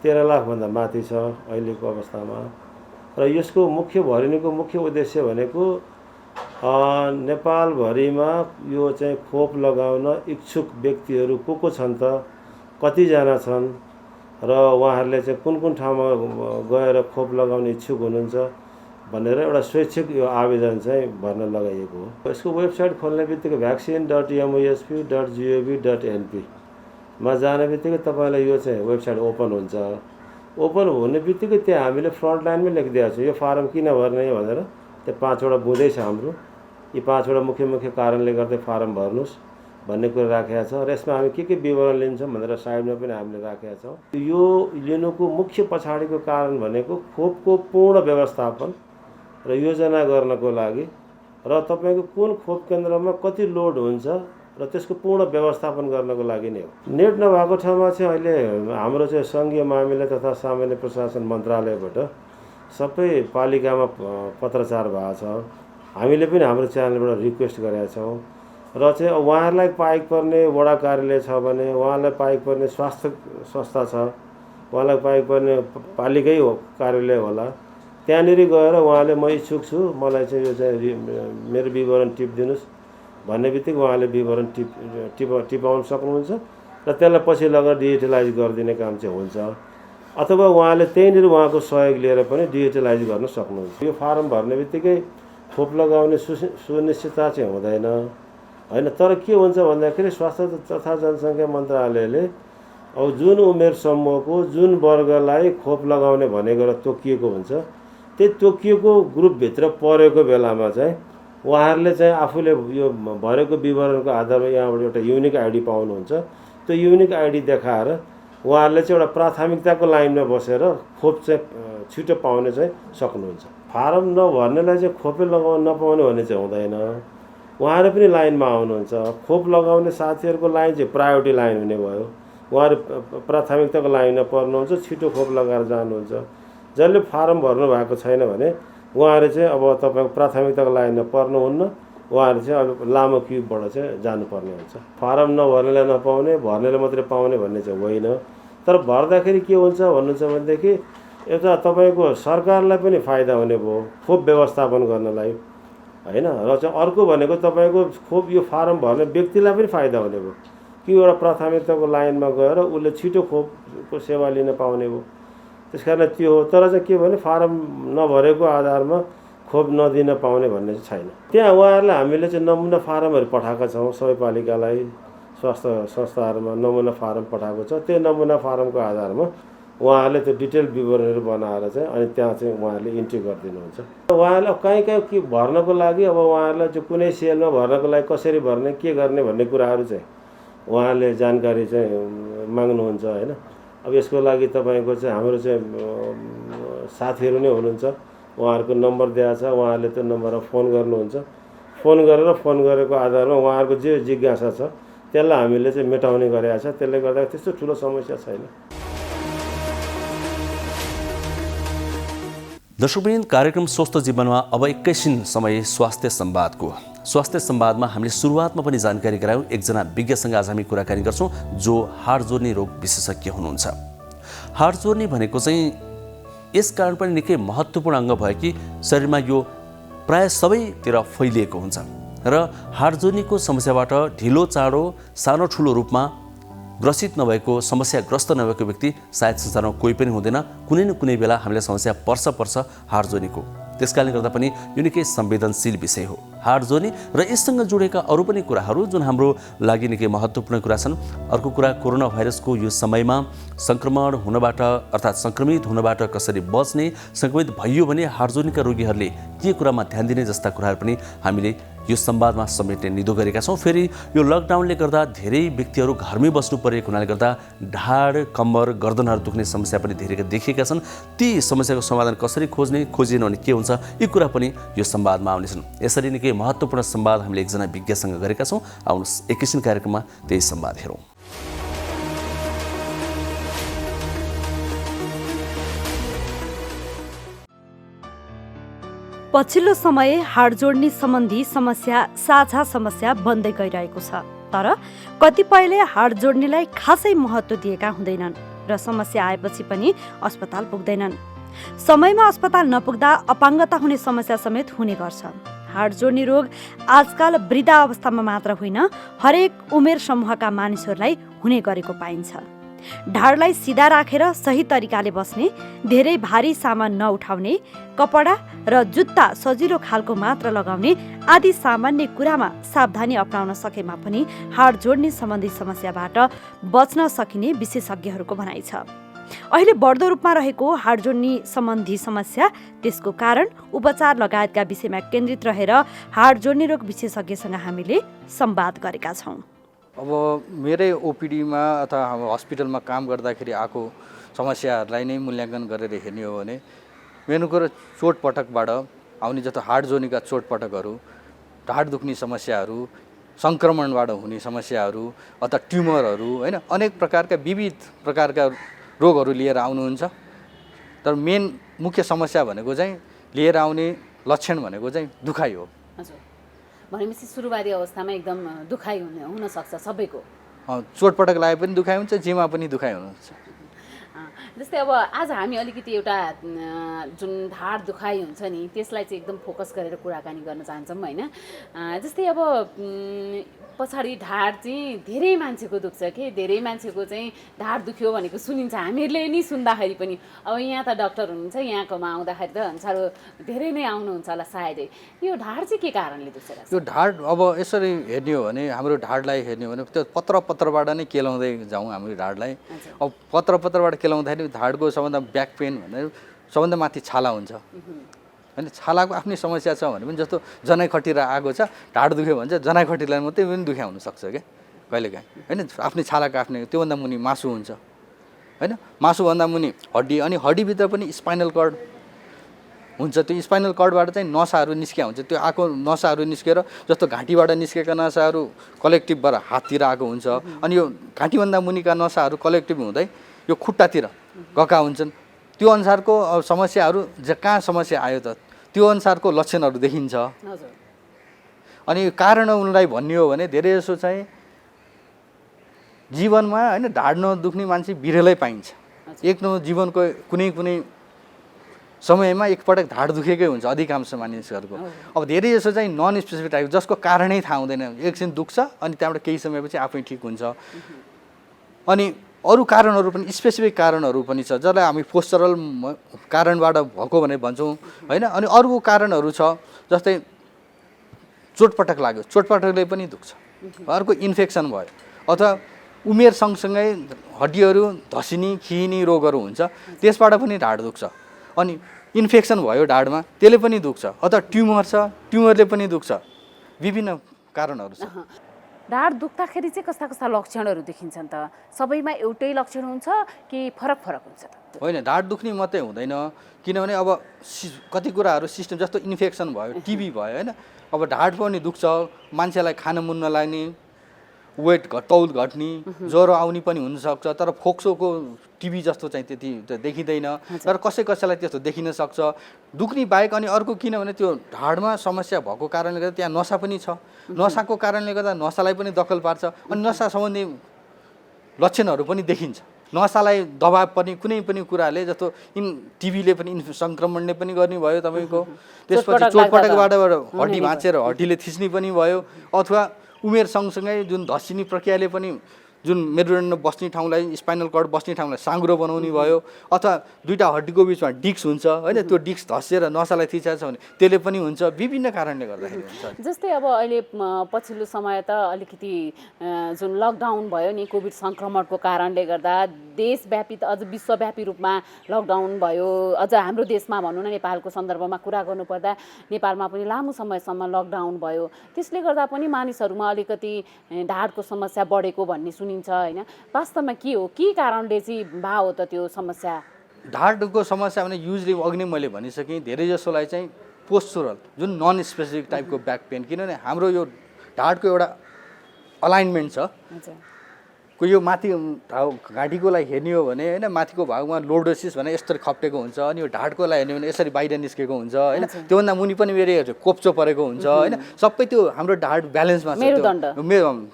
13 लाखभन्दा माथि छ अहिलेको अवस्थामा। र यसको भरिनुको मुख्य उद्देश्य भनेको नेपालभरिमा यो चाहिँ खोप लगाउन इच्छुक व्यक्तिहरू को छन् त, कतिजना छन् र उहाँहरूले चाहिँ कुन ठाउँमा गएर खोप लगाउने इच्छुक हुनुहुन्छ भनेर एउटा स्वैच्छिक यो आवेदन चाहिँ भर्न लगाइएको हो। यसको वेबसाइट खोल्ने बित्तिकै vaccine.musp.gov.np मा जाने बित्तिकै तपाईँलाई यो चाहिँ वेबसाइट ओपन हुन्छ। ओपन हुने बित्तिकै त्यहाँ हामीले फ्रन्ट लाइनमै लेखिदिएको छ यो फारम किन भर्ने भनेर। त्यो 5वटा बुँदै छ हाम्रो। यी 5वटा मुख्य कारणले गर्दा फारम भर्नुहोस् भन्ने कुरा राखेका छ। र यसमा हामी के विवरण लिन्छौँ भनेर साइडमा पनि हामीले राखेका छौँ। यो लिनुको मुख्य पछाडिको कारण भनेको खोपको पूर्ण व्यवस्थापन र योजना गर्नको लागि र तपाईँको कुन खोप केन्द्रमा कति लोड हुन्छ र त्यसको पूर्ण व्यवस्थापन गर्नको लागि नै हो। नेट नभएको ठाउँमा चाहिँ अहिले हाम्रो चाहिँ सङ्घीय मामिला तथा सामान्य प्रशासन मन्त्रालयबाट सबै पालिकामा पत्रचार भएको छ। हामीले पनि हाम्रो च्यानलबाट रिक्वेस्ट गरेका छौँ र चाहिँ उहाँहरूलाई पाइक पर्ने वडा कार्यालय छ भने, उहाँलाई पाइक पर्ने स्वास्थ्य संस्था छ, उहाँलाई पाइक पर्ने पालिकै कार्यालय होला, त्यहाँनिर गएर उहाँले म इच्छुक छु, मलाई चाहिँ यो चाहिँ मेरो विवरण टिपिदिनुहोस् भन्ने बित्तिकै उहाँले विवरण टिपाउन सक्नुहुन्छ र त्यसलाई पछि लगेर डिजिटलाइज गरिदिने काम चाहिँ हुन्छ। अथवा उहाँले त्यहीँनिर उहाँको सहयोग लिएर पनि डिजिटलाइज गर्न सक्नुहुन्छ। यो फारम भर्ने बित्तिकै खोप लगाउने सुनिश्चितता चाहिँ हुँदैन होइन। तर के हुन्छ भन्दाखेरि स्वास्थ्य तथा जनसङ्ख्या मन्त्रालयले अब जुन उमेर समूहको जुन वर्गलाई खोप लगाउने भनेको तोकिएको हुन्छ, त्यही तोकिएको ग्रुपभित्र परेको बेलामा चाहिँ उहाँहरूले चाहिँ आफूले यो भरेको विवरणको आधारमा यहाँबाट एउटा युनिक आइडी पाउनुहुन्छ। त्यो युनिक आइडी देखाएर उहाँहरूले चाहिँ एउटा प्राथमिकताको लाइनमा बसेर खोप चाहिँ छिटो पाउने चाहिँ सक्नुहुन्छ। फारम नभर्नेलाई चाहिँ खोपै लगाउन नपाउने भन्ने चाहिँ हुँदैन। उहाँहरू पनि लाइनमा आउनुहुन्छ। खोप लगाउने साथीहरूको लाइन चाहिँ प्रायोरिटी लाइन हुने भयो। उहाँहरू प्राथमिकताको लाइनमा पर्नुहुन्छ, छिटो खोप लगाएर जानुहुन्छ। जसले फारम भर्नु भएको छैन भने उहाँहरू चाहिँ अब तपाईँको प्राथमिकताको लाइनमा पर्नुहुन्न, उहाँहरू चाहिँ अब लामो क्युबाट चाहिँ जानुपर्ने हुन्छ। फारम नभर्नेलाई नपाउने, भर्नेलाई मात्रै पाउने भन्ने चाहिँ होइन। तर भर्दाखेरि के हुन्छ भन्नुहुन्छ भनेदेखि एउटा तपाईँको सरकारलाई पनि फाइदा हुने भयो खोप व्यवस्थापन गर्नलाई होइन। र चाहिँ अर्को भनेको तपाईँको खोप यो फारम भर्ने व्यक्तिलाई पनि फाइदा हुने भयो कि एउटा प्राथमिकताको लाइनमा गएर उसले छिटो खोपको सेवा लिन पाउने भयो। त्यस कारण त्यो हो। तर चाहिँ के भने फारम नभरेको आधारमा खोप नदिन पाउने भन्ने चाहिँ छैन। त्यहाँ उहाँहरूलाई हामीले चाहिँ नमुना फारमहरू पठाएका छौँ। सबै पालिकालाई स्वास्थ्य संस्थाहरूमा नमुना फारम पठाएको छ। त्यो नमुना फारमको आधारमा उहाँहरूले त्यो डिटेल विवरणहरू बनाएर चाहिँ अनि त्यहाँ चाहिँ उहाँहरूले इन्ट्री गरिदिनुहुन्छ। उहाँहरूलाई कहीँ के भर्नको लागि अब उहाँहरूलाई चाहिँ कुनै सेलमा भर्नको लागि कसरी भर्ने, के गर्ने भन्ने कुराहरू चाहिँ उहाँहरूले जानकारी चाहिँ माग्नुहुन्छ होइन। अब यसको लागि तपाईँको चाहिँ हाम्रो चाहिँ साथीहरू नै हुनुहुन्छ, उहाँहरूको नम्बर दिएको छ, उहाँहरूले त्यो नम्बरमा फोन गर्नुहुन्छ। फोन गरेको आधारमा उहाँहरूको जे जिज्ञासा छ त्यसलाई हामीले चाहिँ मेटाउने गरेका छ। त्यसले गर्दा त्यस्तो ठुलो समस्या छैन। दर्शकवृन्द, कार्यक्रम स्वस्थ जीवनमा अब एकैछिन समय स्वास्थ्य संवादको। स्वास्थ्य संवादमा हामीले सुरुवातमा पनि जानकारी गरायौँ। एकजना विज्ञसँग आज हामी कुराकानी गर्छौँ जो हाड जोर्नी रोग विशेषज्ञ हुनुहुन्छ। हाड जोर्नी भनेको चाहिँ यस कारण पनि निकै महत्त्वपूर्ण अङ्ग भयो कि शरीरमा यो प्राय सबैतिर फैलिएको हुन्छ र हाड जोर्नीको समस्याबाट ढिलो चाँडो सानो ठुलो रूपमा ग्रसित नभएको, समस्याग्रस्त नभएको व्यक्ति सायद संसारमा कोही पनि हुँदैन। कुनै न कुनै बेला हामीलाई समस्या पर्छ हाड जोर्नीको। त्यसकारणले गर्दा पनि यो निकै संवेदनशील विषय हो हाड जोर्नी र यससँग जोडेका अरू पनि कुराहरू जुन हाम्रो लागि निकै महत्त्वपूर्ण कुरा छन्। अर्को कुरा, कोरोना भाइरसको यो समयमा संक्रमण हुनबाट अर्थात् सङ्क्रमित हुनबाट कसरी बच्ने, सङ्क्रमित भइयो भने हाड जोर्नीका रोगीहरूले के कुरामा ध्यान दिने जस्ता कुराहरू पनि हामीले यो संवादमा समेट्ने निधो गरेका छौँ। फेरि यो लकडाउनले गर्दा धेरै व्यक्तिहरू घरमै बस्नु परेको हुनाले गर्दा ढाड, कम्मर, गर्दनहरू दुख्ने समस्या पनि धेरै देखिएका छन्। ती समस्याको समाधान कसरी खोजिएन भने के हुन्छ, यी कुरा पनि यो संवादमा आउनेछन्। यसरी निकै महत्त्वपूर्ण संवाद हामीले एकजना विज्ञसँग गरेका छौँ। आउनुहोस् एकैछिन कार्यक्रममा त्यही संवाद हेरौँ। पछिल्लो समय हाड जोड्ने सम्बन्धी समस्या साझा समस्या बन्दै गइरहेको छ। तर कतिपयले हाड जोड्नेलाई खासै महत्त्व दिएका हुँदैनन् र समस्या आएपछि पनि अस्पताल पुग्दैनन्। समयमा अस्पताल नपुग्दा अपाङ्गता हुने समस्या समेत हुने गर्छ। हाड जोड्ने रोग आजकल वृद्ध अवस्थामा मात्र होइन, हरेक उमेर समूहका मानिसहरूलाई हुने गरेको पाइन्छ। ढाडलाई सिधा राखेर सही तरिकाले बस्ने, धेरै भारी सामान नउठाउने, कपडा र जुत्ता सजिलो खालको मात्र लगाउने आदि सामान्य कुरामा सावधानी अपनाउन सकेमा पनि हाड जोड्ने सम्बन्धी समस्याबाट बच्न सकिने विशेषज्ञहरूको भनाइ छ। अहिले बढ्दो रूपमा रहेको हाड जोड्ने सम्बन्धी समस्या, त्यसको कारण, उपचार लगायतका विषयमा केन्द्रित रहेर हाड जोड्ने रोग विशेषज्ञसँग हामीले संवाद गरेका छौँ। अब मेरै ओपिडीमा अथवा हस्पिटलमा काम गर्दाखेरि आएको समस्याहरूलाई नै मूल्याङ्कन गरेर हेर्ने हो भने मेन कुरो चोटपटकबाट आउने जस्तो हाड जोर्नीका चोटपटकहरू, ढाड दुख्ने समस्याहरू, सङ्क्रमणबाट हुने समस्याहरू अथवा ट्युमरहरू, होइन, अनेक प्रकारका विविध प्रकारका रोगहरू लिएर आउनुहुन्छ। तर मेन मुख्य समस्या भनेको चाहिँ लिएर आउने लक्षण भनेको चाहिँ दुखाइ हो। हजुर, भनेपछि सुरुवाती अवस्थामा एकदम दुखाइ हुनसक्छ सबैको। चोटपटक लागे पनि दुखाइ हुन्छ, जिमा पनि दुखाइ हुनुहुन्छ। जस्तै अब आज हामी अलिकति एउटा जुन ढाड दुखाइ हुन्छ नि त्यसलाई चाहिँ एकदम फोकस गरेर कुराकानी गर्न चाहन्छौँ, होइन। जस्तै अब पछाडि ढाड चाहिँ धेरै मान्छेको दुख्छ कि धेरै मान्छेको चाहिँ ढाड दुख्यो भनेको सुनिन्छ, हामीहरूले नि सुन्दाखेरि पनि। अब यहाँ त डाक्टर हुनुहुन्छ, यहाँकोमा आउँदाखेरि त साह्रो धेरै नै आउनुहुन्छ होला सायदै। यो ढाड चाहिँ के कारणले दुख्छ? यो ढाड अब यसरी हेर्ने हो भने हाम्रो ढाडलाई हेर्ने हो भने त्यो पत्रबाट नै केलाउँदै जाउँ हाम्रो ढाडलाई। अब पत्रबाट केलाउँदाखेरि ढाडको सबभन्दा ब्याक पेन भनेर सबभन्दा माथि छाला हुन्छ, होइन। छालाको आफ्नै समस्या छ भने पनि जस्तो जनाइ खटिरा आएको छ, ढाड दुख्यो भने चाहिँ जनाइ खटिरालाई मात्रै पनि दुख्या हुनसक्छ क्या कहिलेकाहीँ, होइन। आफ्नै छालाको आफ्नै त्योभन्दा मुनि मासु हुन्छ, होइन। मासुभन्दा मुनि हड्डी, अनि हड्डीभित्र पनि स्पाइनल कर्ड हुन्छ। त्यो स्पाइनल कर्डबाट चाहिँ नसाहरू निस्किया हुन्छ। त्यो आएको नसाहरू निस्केर जस्तो घाँटीबाट निस्केका नसाहरू कलेक्टिभबाट हाततिर आएको हुन्छ, अनि यो घाँटीभन्दा मुनिका नसाहरू कलेक्टिभ हुँदै यो खुट्टातिर गएका हुन्छन्। त्यो अनुसारको समस्याहरू कहाँ समस्या आयो त त्यो अनुसारको लक्षणहरू देखिन्छ। अनि कारण उनलाई भन्ने हो भने धेरै जसो चाहिँ जीवनमा, होइन, ढाड नदुख्ने मान्छे बिरलै पाइन्छ। एक जीवनको कुनै समयमा एकपटक ढाड दुखेकै हुन्छ अधिकांश मानिसहरूको। अब धेरै जसो चाहिँ नन स्पेसिफिक टाइप, जसको कारणै थाहा हुँदैन, एकछिन दुख्छ अनि त्यहाँबाट केही समयपछि आफै ठिक हुन्छ। अनि अरू कारणहरू पनि, स्पेसिफिक कारणहरू पनि छ जसलाई हामी पोस्चरल कारणबाट भएको भनेर भन्छौँ, होइन। अनि अरू कारणहरू छ जस्तै चोटपटक लाग्यो, चोटपटकले पनि दुख्छ। अर्को इन्फेक्सन भयो अथवा उमेर सँगसँगै हड्डीहरू धसिने खिने रोगहरू हुन्छ, त्यसबाट पनि ढाड दुख्छ। अनि इन्फेक्सन भयो ढाडमा, त्यसले पनि दुख्छ। अथवा ट्युमर छ, ट्युमरले पनि दुख्छ। विभिन्न कारणहरू छ। ढाड दुख्दाखेरि चाहिँ कस्ता कस्ता लक्षणहरू देखिन्छन् त? सबैमा एउटै लक्षण हुन्छ कि फरक फरक हुन्छ त? होइन, ढाड दुख्ने मात्रै हुँदैन, किनभने अब कति कुराहरू सिस्टम जस्तो इन्फेक्सन भयो, टिबी भयो होइन, अब ढाड पनि दुख्छ, मान्छेलाई खान मन नलाग्ने, वेट तौल घट्ने, ज्वरो आउने पनि हुनसक्छ, तर फोक्सोको टिबी जस्तो चाहिँ त्यति देखिँदैन, तर कसैलाई त्यस्तो देखिन सक्छ दुख्ने बाहेक। अनि अर्को किनभने त्यो ढाडमा समस्या भएको कारणले गर्दा त्यहाँ नसा पनि छ, नसाको कारणले गर्दा नसालाई पनि दखल पार्छ, अनि नसा सम्बन्धी लक्षणहरू पनि देखिन्छ। नसालाई दबाब पनि कुनै पनि कुराले, जस्तो टिबीले पनि सङ्क्रमणले पनि गर्ने भयो तपाईँको, त्यसपछि चोटपटकबाट हड्डी भाँचेर हड्डीले थिच्ने पनि भयो, अथवा उमेर सँगसँगै जुन धसिने प्रक्रियाले पनि जुन मेरुदण्ड बस्ने ठाउँलाई, स्पाइनल कर्ड बस्ने ठाउँलाई साँघुरो बनाउने भयो, अथवा दुईवटा हड्डीको बिचमा डिस्क हुन्छ होइन, त्यो डिस्क धसिएर नसालाई थिचेको छ भने त्यसले पनि हुन्छ, विभिन्न कारणले गर्दाखेरि हुन्छ। जस्तै अब अहिले पछिल्लो समय त अलिकति जुन लकडाउन भयो नि कोभिड सङ्क्रमणको कारणले गर्दा देशव्यापी त अझ विश्वव्यापी रूपमा लकडाउन भयो। अझ हाम्रो देशमा भनौँ न, नेपालको सन्दर्भमा कुरा गर्नुपर्दा नेपालमा पनि लामो समयसम्म लकडाउन भयो, त्यसले गर्दा पनि मानिसहरूमा अलिकति ढाडको समस्या बढेको भन्ने सुनिन्छ होइन। वास्तवमा के हो, के कारणले चाहिँ भयो त त्यो समस्या? ढाडको समस्या भने युजली अघि नै मैले भनिसकेँ, धेरै जसोलाई चाहिँ पोस्चरल जुन नन स्पेसिफिक टाइपको ब्याक पेन, किनभने हाम्रो यो ढाडको एउटा अलाइनमेन्ट छ, यो माथि घाँटीकोलाई हेर्ने हो भने होइन, माथिको भागमा लोर्डोसिस भने यसरी खप्टेको हुन्छ, अनि यो ढाडकोलाई हेर्ने भने यसरी बाहिर निस्केको हुन्छ होइन, त्योभन्दा मुनि पनि फेरि कोप्चो परेको हुन्छ होइन, सबै त्यो हाम्रो ढाड ब्यालेन्समा छ,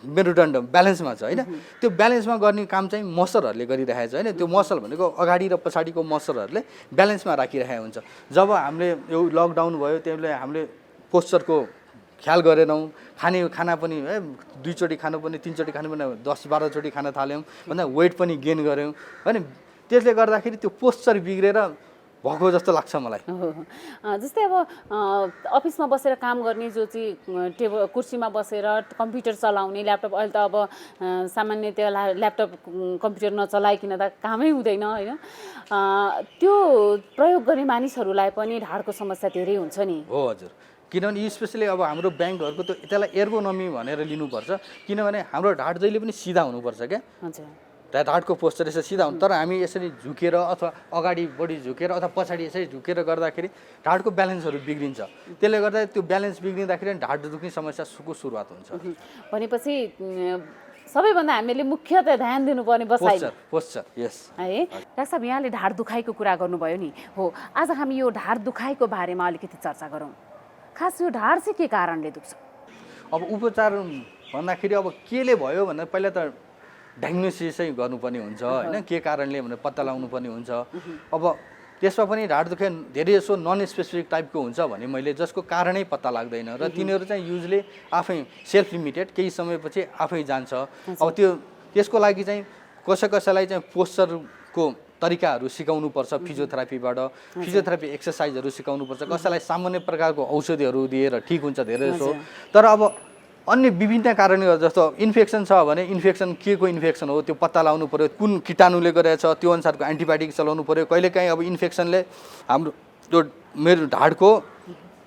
मेरुदण्ड ब्यालेन्समा छ होइन। त्यो ब्यालेन्समा गर्ने काम चाहिँ मसलहरूले गरिरहेको छ होइन, त्यो मसल भनेको अगाडि र पछाडिको मसलहरूले ब्यालेन्समा राखिरहेको हुन्छ। जब हामीले यो लकडाउन भयो त्यसले हामीले पोस्चरको ख्याल गरेनौँ, खाना पनि है 2 चोटि खानु पनि 3 चोटि खानु पनि 10-12 चोटि खान थाल्यौँ, भन्दा वेट पनि गेन गऱ्यौँ होइन, त्यसले गर्दाखेरि त्यो पोस्चर बिग्रेर भएको जस्तो लाग्छ मलाई। जस्तै अब अफिसमा बसेर काम गर्ने जो चाहिँ कुर्सीमा बसेर कम्प्युटर चलाउने, ल्यापटप, अहिले त अब सामान्यतया ल्यापटप कम्प्युटर नचलाइकन त कामै हुँदैन होइन, त्यो प्रयोग गर्ने मानिसहरूलाई पनि ढाडको समस्या धेरै हुन्छ नि? हो हजुर, किनभने स्पेसली अब हाम्रो ब्याङ्कहरूको त त्यसलाई एर्गोनोमी भनेर लिनुपर्छ, किनभने हाम्रो ढाड जहिले पनि सिधा हुनुपर्छ क्या, ढाडको पोस्चर यसरी सिधा हुन्छ, तर हामी यसरी झुकेर अथवा अगाडि बढी झुकेर अथवा पछाडि यसरी झुकेर गर्दाखेरि ढाडको ब्यालेन्सहरू बिग्रिन्छ, त्यसले गर्दा त्यो ब्यालेन्स बिग्रिँदाखेरि ढाड दुख्ने समस्याको सुरुवात हुन्छ। भनेपछि सबैभन्दा हामीले मुख्यतः ध्यान दिनुपर्ने बसाइ पोस्चर यस है। डाक्टर साहब, यहाँले ढाड दुखाइको कुरा गर्नुभयो नि, हो आज हामी यो ढाड दुखाइको बारेमा अलिकति चर्चा गरौँ। खास यो ढाड चाहिँ के कारणले दुख्छ? अब उपचार भन्दाखेरि अब केले भयो भन्दा पहिला त डायग्नोसिसै गर्नुपर्ने हुन्छ होइन, के कारणले भनेर पत्ता लगाउनु पर्ने हुन्छ। अब त्यसमा पनि ढाड दुखाइ धेरै जसो नन स्पेसिफिक टाइपको हुन्छ भने मैले जसको कारणै पत्ता लाग्दैन र तिनीहरू चाहिँ युजली आफै सेल्फ लिमिटेड, केही समयपछि आफै जान्छ। अब त्यसको लागि चाहिँ कसैलाई चाहिँ पोस्चरको तरिकाहरू सिकाउनुपर्छ, फिजियोथेरापीबाट फिजियोथेरापी एक्सर्साइजहरू सिकाउनुपर्छ, कसैलाई सामान्य प्रकारको औषधिहरू दिएर ठिक हुन्छ धेरै जसो। तर अब अन्य विभिन्न कारणले गर्दा, जस्तो इन्फेक्सन छ भने इन्फेक्सन के को इन्फेक्सन हो त्यो पत्ता लगाउनु पऱ्यो, कुन कीटाणुले गरेछ त्यो अनुसारको एन्टिबायोटिक चलाउनु पऱ्यो। कहिलेकाहीँ अब इन्फेक्सनले हाम्रो जो मेरो ढाडको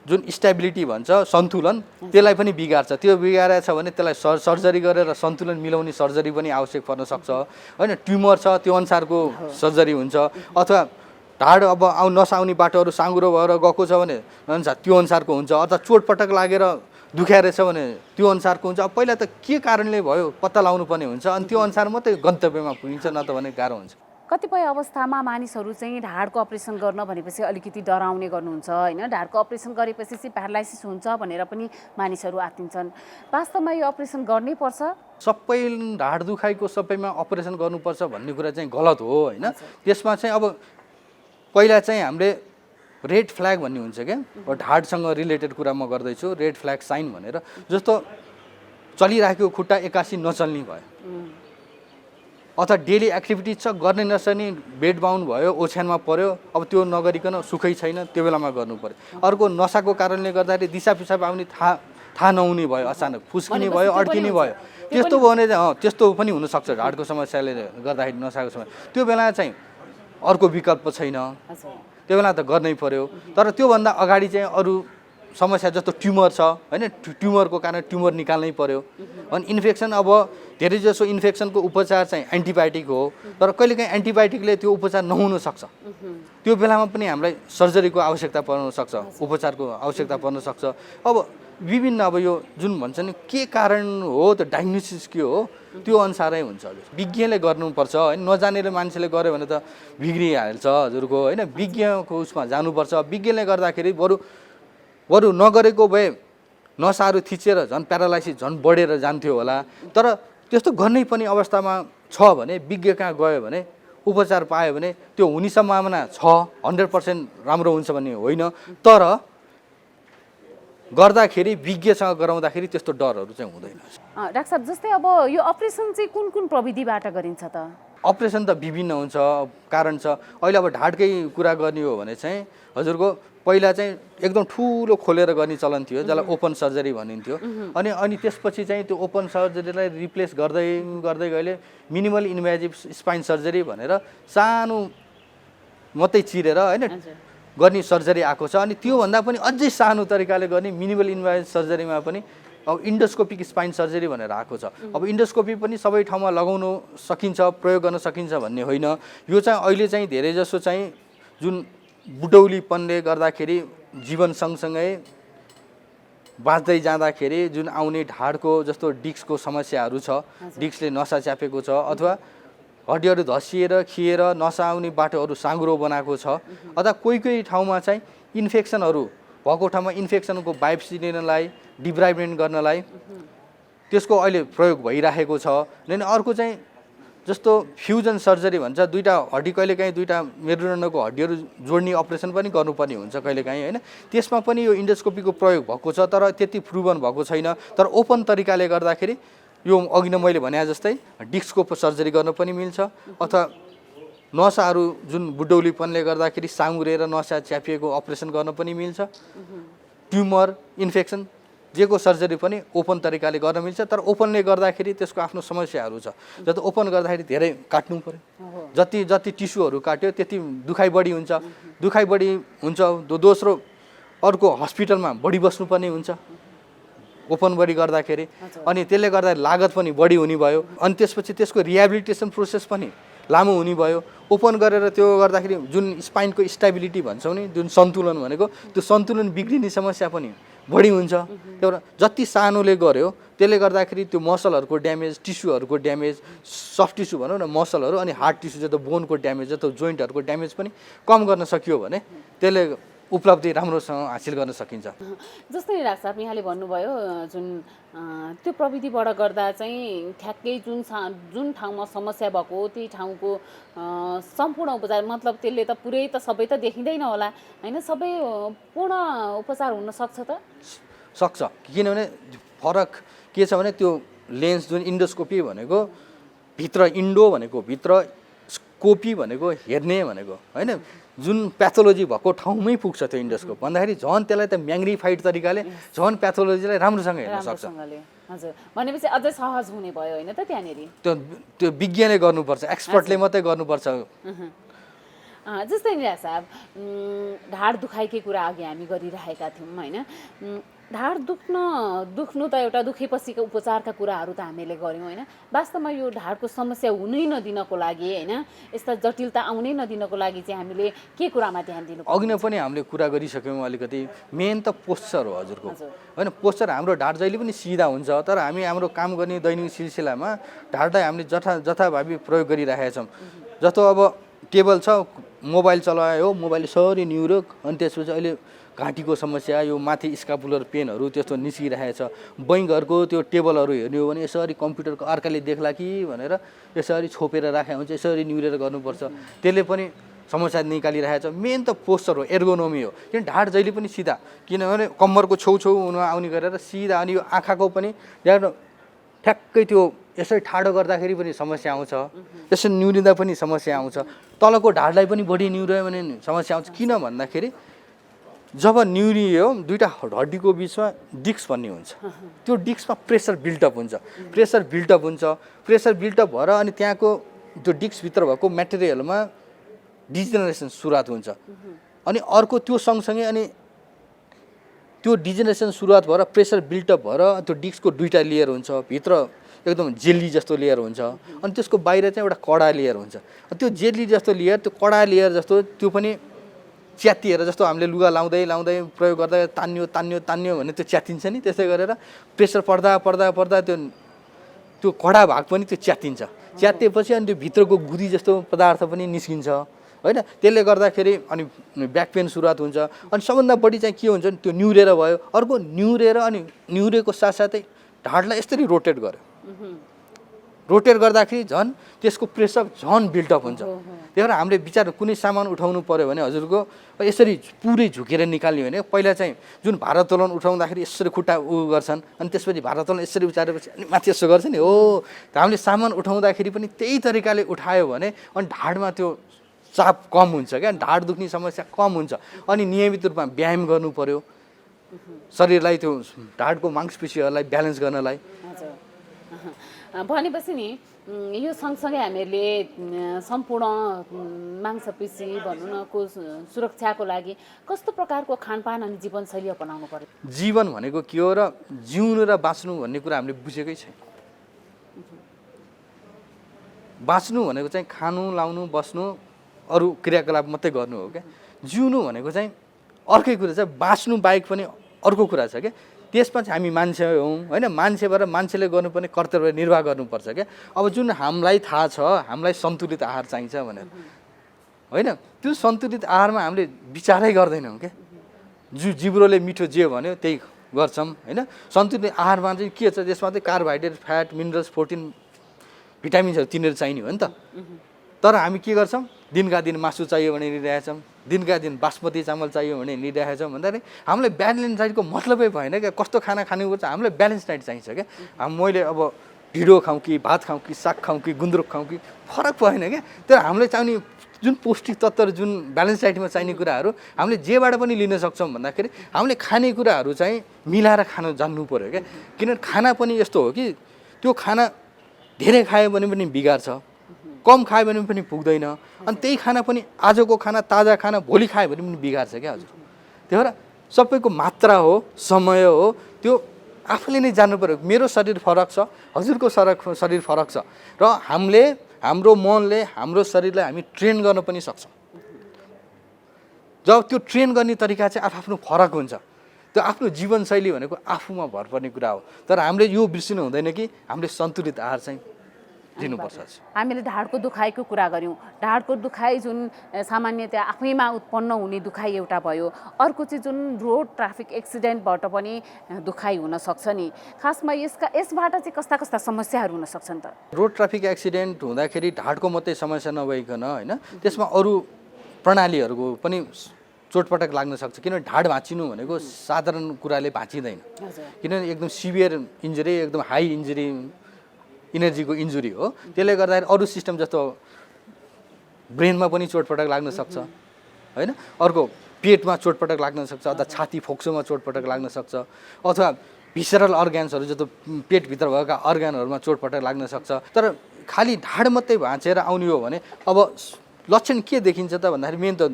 जुन स्टेबिलिटी भन्छ सन्तुलन त्यसलाई पनि बिगार्छ, त्यो बिगारेछ भने त्यसलाई सर्जरी गरेर सन्तुलन मिलाउने सर्जरी पनि आवश्यक पर्न सक्छ होइन। ट्युमर छ त्यो अनुसारको सर्जरी हुन्छ, अथवा ढाड अब नसाउने बाटोहरू साँघुरो भएर गएको छ भने त्यो अनुसारको हुन्छ, अथवा चोटपटक लागेर दुखाइरहेछ भने त्यो अनुसारको हुन्छ। अब पहिला त के कारणले भयो पत्ता लगाउनु पर्ने हुन्छ, अनि त्यो अनुसार मात्रै गन्तव्यमा पुगिन्छ, न त भने गाह्रो हुन्छ। कतिपय अवस्थामा मानिसहरू चाहिँ ढाडको अपरेसन गर्न भनेपछि अलिकति डराउने गर्नुहुन्छ होइन, ढाडको अपरेसन गरेपछि चाहिँ प्यारालाइसिस हुन्छ भनेर पनि मानिसहरू आत्तिन्छन्। वास्तवमा यो अपरेसन गर्नै पर्छ? सबै ढाड दुखाइको सबैमा अपरेसन गर्नुपर्छ भन्ने कुरा चाहिँ गलत हो होइन। त्यसमा चाहिँ अब पहिला चाहिँ हामीले रेड फ्ल्याग भन्ने हुन्छ क्या, ढाडसँग रिलेटेड कुरा म गर्दैछु, रेड फ्ल्याग साइन भनेर। जस्तो चलिराखेको खुट्टा एक्कासी नचल्ने भयो, अथवा डेली एक्टिभिटिज छ गर्ने नसक्ने, बेड बाउन्ड भयो, ओछ्यानमा पर्यो, अब त्यो नगरिकन सुखै छैन त्यो बेलामा गर्नु पर्यो। अर्को नसाको कारणले गर्दाखेरि दिसा पिसाब आउने थाहा नहुने भयो, अचानक फुस्किने भयो, अड्किने भयो, त्यस्तो भयो भने त्यस्तो पनि हुनसक्छ ढाडको समस्याले गर्दाखेरि नसाको समस्या। त्यो बेला चाहिँ अर्को विकल्प छैन, त्यो बेला त गर्नै पर्यो। तर त्योभन्दा अगाडि चाहिँ अरू समस्या जस्तो ट्युमर छ होइन, ट्युमरको कारण ट्युमर निकाल्नै पर्यो। अनि इन्फेक्सन, अब धेरै जसो इन्फेक्सनको उपचार चाहिँ एन्टिबायोटिक हो, तर कहिलेकाहीँ एन्टिबायोटिकले त्यो उपचार नहुन सक्छ। त्यो बेलामा पनि हामीलाई सर्जरीको आवश्यकता पर्न सक्छ, उपचारको आवश्यकता पर्न सक्छ। अब विभिन्न, अब यो जुन भन्छ नि के कारण हो, त्यो डायग्नोसिस के हो, त्यो अनुसारै हुन्छ हजुर। विज्ञले गर्नुपर्छ होइन, नजानेर मान्छेले गर्यो भने त बिग्रिहाल्छ हजुरको होइन। विज्ञको उसमा जानुपर्छ। विज्ञले गर्दाखेरि बरु नगरेको भए नसाहरू थिचेर झन् प्यारालाइसिस झन् बढेर जान्थ्यो होला। तर त्यस्तो गर्नै पर्ने अवस्थामा छ भने विज्ञ कहाँ गयो भने उपचार पायो भने त्यो हुने सम्भावना छ, 100% राम्रो हुन्छ भन्ने होइन। तर गर्दाखेरि विज्ञसँग गराउँदाखेरि त्यस्तो डरहरू चाहिँ हुँदैन। डाक्टर साहब, जस्तै अब यो अपरेसन चाहिँ कुन कुन प्रविधिबाट गरिन्छ त? अपरेसन त विभिन्न हुन्छ, कारण छ। अहिले अब ढाडकै कुरा गर्ने हो भने चाहिँ हजुरको पहिला चाहिँ एकदम ठुलो खोलेर गर्ने चलन थियो, जसलाई ओपन सर्जरी भनिन्थ्यो। अनि त्यसपछि चाहिँ त्यो ओपन सर्जरीलाई रिप्लेस गर्दै गर्दै गएले मिनिमल इन्भेजिभ स्पाइन सर्जरी भनेर सानो मात्रै चिरेर होइन गर्ने सर्जरी आएको छ। अनि त्योभन्दा पनि अझै सानो तरिकाले गर्ने मिनिमल इन्भेजिभ सर्जरीमा पनि अब इन्डोस्कोपिक स्पाइन सर्जरी भनेर आएको छ। अब इन्डोस्कोपी पनि सबै ठाउँमा लगाउन सकिन्छ, प्रयोग गर्न सकिन्छ भन्ने होइन। यो चाहिँ अहिले चाहिँ धेरै जसो चाहिँ जुन बुढौलीपनले गर्दाखेरि जीवन सँगसँगै बाँच्दै जाँदाखेरि जुन आउने ढाडको जस्तो डिस्कको समस्याहरू छ, डिस्कले नसा च्यापेको छ अथवा हड्डीहरू धसिएर खिएर नसा आउने बाटोहरू साँघुरो बनाएको छ, अथवा कोही ठाउँमा चाहिँ इन्फेक्सनहरू भएको ठाउँमा इन्फेक्सनको बायोप्सी लिनलाई, डिब्राइभमेन्ट गर्नलाई त्यसको अहिले प्रयोग भइरहेको छ। अनि अर्को चाहिँ जस्तो फ्युजन सर्जरी भन्छ, दुईवटा हड्डी कहिलेकाहीँ दुईवटा मेरुदण्डको हड्डीहरू जोड्ने अपरेसन पनि गर्नुपर्ने हुन्छ कहिलेकाहीँ होइन। त्यसमा पनि यो इन्डोस्कोपीको प्रयोग भएको छ, तर त्यति प्रुभन भएको छैन। तर ओपन तरिकाले गर्दाखेरि यो अघि नै मैले भने जस्तै डिस्कको सर्जरी गर्न पनि मिल्छ, अथवा नसाहरू जुन बुढौलीपनले गर्दाखेरि साँघुरेर नसा च्यापिएको अपरेसन गर्न पनि मिल्छ। ट्युमर, इन्फेक्सन जेको सर्जरी पनि ओपन तरिकाले गर्न मिल्छ। तर ओपनले गर्दाखेरि त्यसको आफ्नो समस्याहरू छ। जति ओपन गर्दाखेरि धेरै काट्नु पर्यो, जति टिस्युहरू काट्यो त्यति दुखाइ बढी हुन्छ। दुखाइ बढी हुन्छ, दोस्रो अर्को हस्पिटलमा बढी बस्नुपर्ने हुन्छ ओपन बडी गर्दाखेरि। अनि त्यसले गर्दा लागत पनि बढी हुने भयो। अनि त्यसपछि त्यसको रिहेबिलिटेसन प्रोसेस पनि लामो हुने भयो। ओपन गरेर त्यो गर्दाखेरि जुन स्पाइनको स्टेबिलिटी भन्छौँ नि, जुन सन्तुलन भनेको, त्यो सन्तुलन बिग्रिने समस्या पनि बढी हुन्छ। एउटा जति सानोले गर्यो त्यसले गर्दाखेरि त्यो मसलहरूको ड्यामेज, टिस्युहरूको ड्यामेज, सफ्ट टिस्यु भनौँ न मसलहरू, अनि हार्ड टिस्यु जस्तो बोनको ड्यामेज, जस्तो जोइन्टहरूको ड्यामेज पनि कम गर्न सकियो भने त्यसले उपलब्धि राम्रोसँग हासिल गर्न सकिन्छ। जस्तै डाक्टर साहब यहाँले भन्नुभयो जुन त्यो प्रविधिबाट गर्दा चाहिँ ठ्याक्कै जुन ठाउँमा समस्या भएको त्यही ठाउँको सम्पूर्ण उपचार, मतलब त्यसले त पुरै त सबै त देखिँदैन होला होइन, सबै पूर्ण उपचार हुन सक्छ त? सक्छ, किनभने फरक के छ भने त्यो लेन्स जुन इन्डोस्कोपी भनेको भित्र, इन्डो भनेको भित्र, स्कोपी भनेको हेर्ने भनेको होइन, जुन प्याथोलोजी भएको ठाउँमै पुग्छ त्यो इन्डोस्कोप भन्दाखेरि झन् त्यसलाई त म्याग्निफाइड तरिकाले झन् प्याथोलोजीलाई राम्रोसँग हेर्न सक्छ। हजुर, भनेपछि अझै सहज हुने भयो होइन त त्यहाँनिर? त्यो विज्ञले गर्नुपर्छ, एक्सपर्टले मात्रै गर्नुपर्छ। जस्तै नि डाक्टर साहब, ढाड दुखाइकै कुरा अघि हामी गरिरहेका थियौँ होइन। ढाड दुख्नु त एउटा दुखेपछिको उपचारका कुराहरू त हामीले गऱ्यौँ होइन। वास्तवमा यो ढाडको समस्या हुनै नदिनको लागि होइन, यस्ता जटिलता आउनै नदिनको लागि चाहिँ हामीले के कुरामा ध्यान दिनु? अघि नै पनि हामीले कुरा गरिसक्यौँ अलिकति। मेन त पोस्चर हो हजुरको होइन। पोस्चर, हाम्रो ढाड जहिले पनि सिधा हुन्छ, तर हामी हाम्रो काम गर्ने दैनिक सिलसिलामा ढाडलाई हामीले जथाभावी प्रयोग गरिरहेका छौँ। जस्तो अब टेबल छ, मोबाइल चलायो, मोबाइल यसरी निहुरो, अनि त्यसपछि अहिले घाँटीको समस्या, यो माथि स्कापुलर पेनहरू त्यस्तो निस्किरहेछ। बैङ्कहरूको त्यो टेबलहरू हेर्ने हो भने यसरी कम्प्युटरको अर्काले देख्ला कि भनेर यसरी छोपेर राखेको हुन्छ, यसरी निहुरेर गर्नुपर्छ, त्यसले पनि समस्या निकालिरहेछ। मेन त पोस्चर हो, एर्गोनोमी हो। किन ढाड जहिले पनि सिधा, किनभने कम्मरको छेउछेउ आउने गरेर सिधा, अनि यो आँखाको पनि ठ्याक्कै त्यो यसरी ठाडो गर्दाखेरि पनि समस्या आउँछ, यसरी निहुरिँदा पनि समस्या आउँछ, तलको ढाडलाई पनि बढी निहुर्यो भने समस्या आउँछ। किन भन्दाखेरि जब निहुरियो दुईवटा हड्डीको बिचमा डिस्क भन्ने हुन्छ, त्यो डिस्कमा प्रेसर बिल्टअप हुन्छ, प्रेसर बिल्टअप भएर अनि त्यहाँको त्यो डिस्कभित्र भएको मेटेरियलमा डिजेनरेसन सुरुवात हुन्छ। अनि अर्को त्यो सँगसँगै अनि त्यो डिजेनेरेसन सुरुवात भएर प्रेसर बिल्टअप भएर त्यो डिस्कको 2टा लेयर हुन्छ, भित्र एकदम जेली जस्तो लेयर हुन्छ, अनि त्यसको बाहिर चाहिँ एउटा कडा लेयर हुन्छ। त्यो जेली जस्तो लेयर, त्यो कडा लेयर जस्तो त्यो पनि च्यातिएर, जस्तो हामीले लुगा लाउँदै लाउँदै प्रयोग गर्दा तान्यो तान्यो तान्यो भने त्यो च्यातिन्छ नि, त्यसै गरेर प्रेसर पर्दा पर्दा पर्दा त्यो कडा भाग पनि त्यो च्यातिन्छ। च्यातिएपछि अनि त्यो भित्रको गुदी जस्तो पदार्थ पनि निस्किन्छ होइन। त्यसले गर्दाखेरि अनि ब्याक पेन सुरुवात हुन्छ। अनि सबभन्दा बढी चाहिँ के हुन्छ भने त्यो निहुरेर भयो, अर्को निहुरेर अनि निहुरेको साथसाथै ढाडलाई यसरी रोटेट गर्यो, रोटेट गर्दाखेरि झन् त्यसको प्रेसर झन् बिल्टअप हुन्छ। त्यही भएर हामीले विचार कुनै सामान उठाउनु पऱ्यो भने हजुरको यसरी पुरै झुकेर निकाल्ने भने पहिला चाहिँ जुन भारोत्तोलन उठाउँदाखेरि यसरी खुट्टा गर्छन्, अनि त्यसपछि भारोत्तोलन यसरी उचारेपछि अनि माथि यसो गर्छ नि हो। हामीले सामान उठाउँदाखेरि पनि त्यही तरिकाले उठायो भने अनि ढाडमा त्यो चाप कम हुन्छ क्या, ढाड दुख्ने समस्या कम हुन्छ। अनि नियमित रूपमा व्यायाम गर्नु पर्यो शरीरलाई, त्यो ढाडको मांसपेशीहरूलाई ब्यालेन्स गर्नलाई। भनेपछि नि यो सँगसँगै हामीहरूले सम्पूर्ण मांसपेशी भनौँ न को सुरक्षाको लागि कस्तो प्रकारको खानपान अनि जीवनशैली अपनाउनु पर्यो? जीवन भनेको के हो र जिउनु र बाँच्नु भन्ने कुरा हामीले बुझेकै छैन। बाँच्नु भनेको चाहिँ खानु, लाउनु, बस्नु, अरू क्रियाकलाप मात्रै गर्नु हो क्या। जिउनु भनेको चाहिँ अर्कै कुरा छ, बाँच्नु बाहेक पनि अर्को कुरा छ क्या। त्यसमा चाहिँ हामी मान्छे हौँ होइन, मान्छे भएर मान्छेले गर्नुपर्ने कर्तव्य निर्वाह गर्नुपर्छ क्या। अब जुन हामीलाई थाहा छ हामीलाई सन्तुलित आहार चाहिन्छ भनेर होइन, त्यो सन्तुलित आहारमा हामीले विचारै गर्दैनौँ क्या। जिब्रोले मिठो जे भन्यो त्यही गर्छौँ होइन। सन्तुलित आहारमा चाहिँ के छ, त्यसमा चाहिँ कार्बोहाइड्रेट, फ्याट, मिनरल्स, प्रोटिन, भिटामिन्सहरू तिनीहरू चाहिने हो नि त। तर हामी के गर्छौँ, दिनका दिन मासु चाहियो भने लिइरहेछौँ, दिनका दिन बासमती चामल चाहियो भने लिइरहेछौँ। भन्दाखेरि हामीलाई ब्यालेन्स डाइटको मतलबै भएन क्या। कस्तो खाना खानुपर्छ, हामीलाई ब्यालेन्स डाइट चाहिन्छ क्या। मैले अब ढिँडो खाउँ कि भात खाउँ कि साग खाउँ कि गुन्द्रुक खाउँ कि फरक परेन क्या। तर हामीलाई चाहिने जुन पौष्टिक तत्त्वहरू, जुन ब्यालेन्स डाइटमा चाहिने कुराहरू हामीले जेबाट पनि लिन सक्छौँ भन्दाखेरि हामीले खानेकुराहरू चाहिँ मिलाएर खान जान्नु पऱ्यो क्या। किनभने खाना पनि यस्तो हो कि त्यो खाना धेरै खायो भने पनि बिगार्छ, कम खायो भने पनि पुग्दैन। अनि त्यही खाना पनि आजको खाना, ताजा खाना भोलि खायो भने पनि बिगार्छ क्या हजुर। त्यही भएर सबैको मात्रा हो, समय हो, त्यो आफूले नै जान्नु पऱ्यो। मेरो शरीर फरक छ, हजुरको शरीर फरक छ, र हाम्रो मनले हाम्रो शरीरलाई हामी ट्रेन गर्न पनि सक्छौँ। जब त्यो ट्रेन गर्ने तरिका चाहिँ आफ्नो फरक हुन्छ। त्यो आफ्नो जीवनशैली भनेको आफूमा भर पर्ने कुरा हो। तर हामीले यो बिर्सिनु हुँदैन कि हामीले सन्तुलित आहार चाहिँ दिनुपर्छ। हामीले ढाडको दुखाइको कुरा गऱ्यौँ। ढाडको दुखाइ जुन सामान्यतया आफैमा उत्पन्न हुने दुखाइ एउटा भयो, अर्को चाहिँ जुन रोड ट्राफिक एक्सिडेन्टबाट पनि दुखाइ हुन सक्छ नि, खासमा यसबाट चाहिँ कस्ता कस्ता समस्याहरू हुन सक्छन् त? रोड ट्राफिक एक्सिडेन्ट हुँदाखेरि ढाडको मात्रै समस्या नभइकन होइन, त्यसमा अरू प्रणालीहरूको पनि चोटपटक लाग्न सक्छ। किनभने ढाड भाँचिनु भनेको साधारण कुराले भाँचिँदैन, किनभने एकदम सिभियर इन्जुरी, एकदम हाई इन्जुरी, इनर्जीको इन्जुरी हो। त्यसले गर्दाखेरि अरू सिस्टम जस्तो ब्रेनमा पनि चोटपटक लाग्न सक्छ होइन, अर्को पेटमा चोटपटक लाग्न सक्छ, अथवा छाती फोक्सोमा चोटपटक लाग्न सक्छ, अथवा भिसरल अर्ग्यान्सहरू जस्तो पेटभित्र भएका अर्ग्यानहरूमा चोटपटक लाग्न सक्छ। तर खालि ढाड मात्रै भाँचेर आउने हो भने अब लक्षण के देखिन्छ त भन्दाखेरि मेन त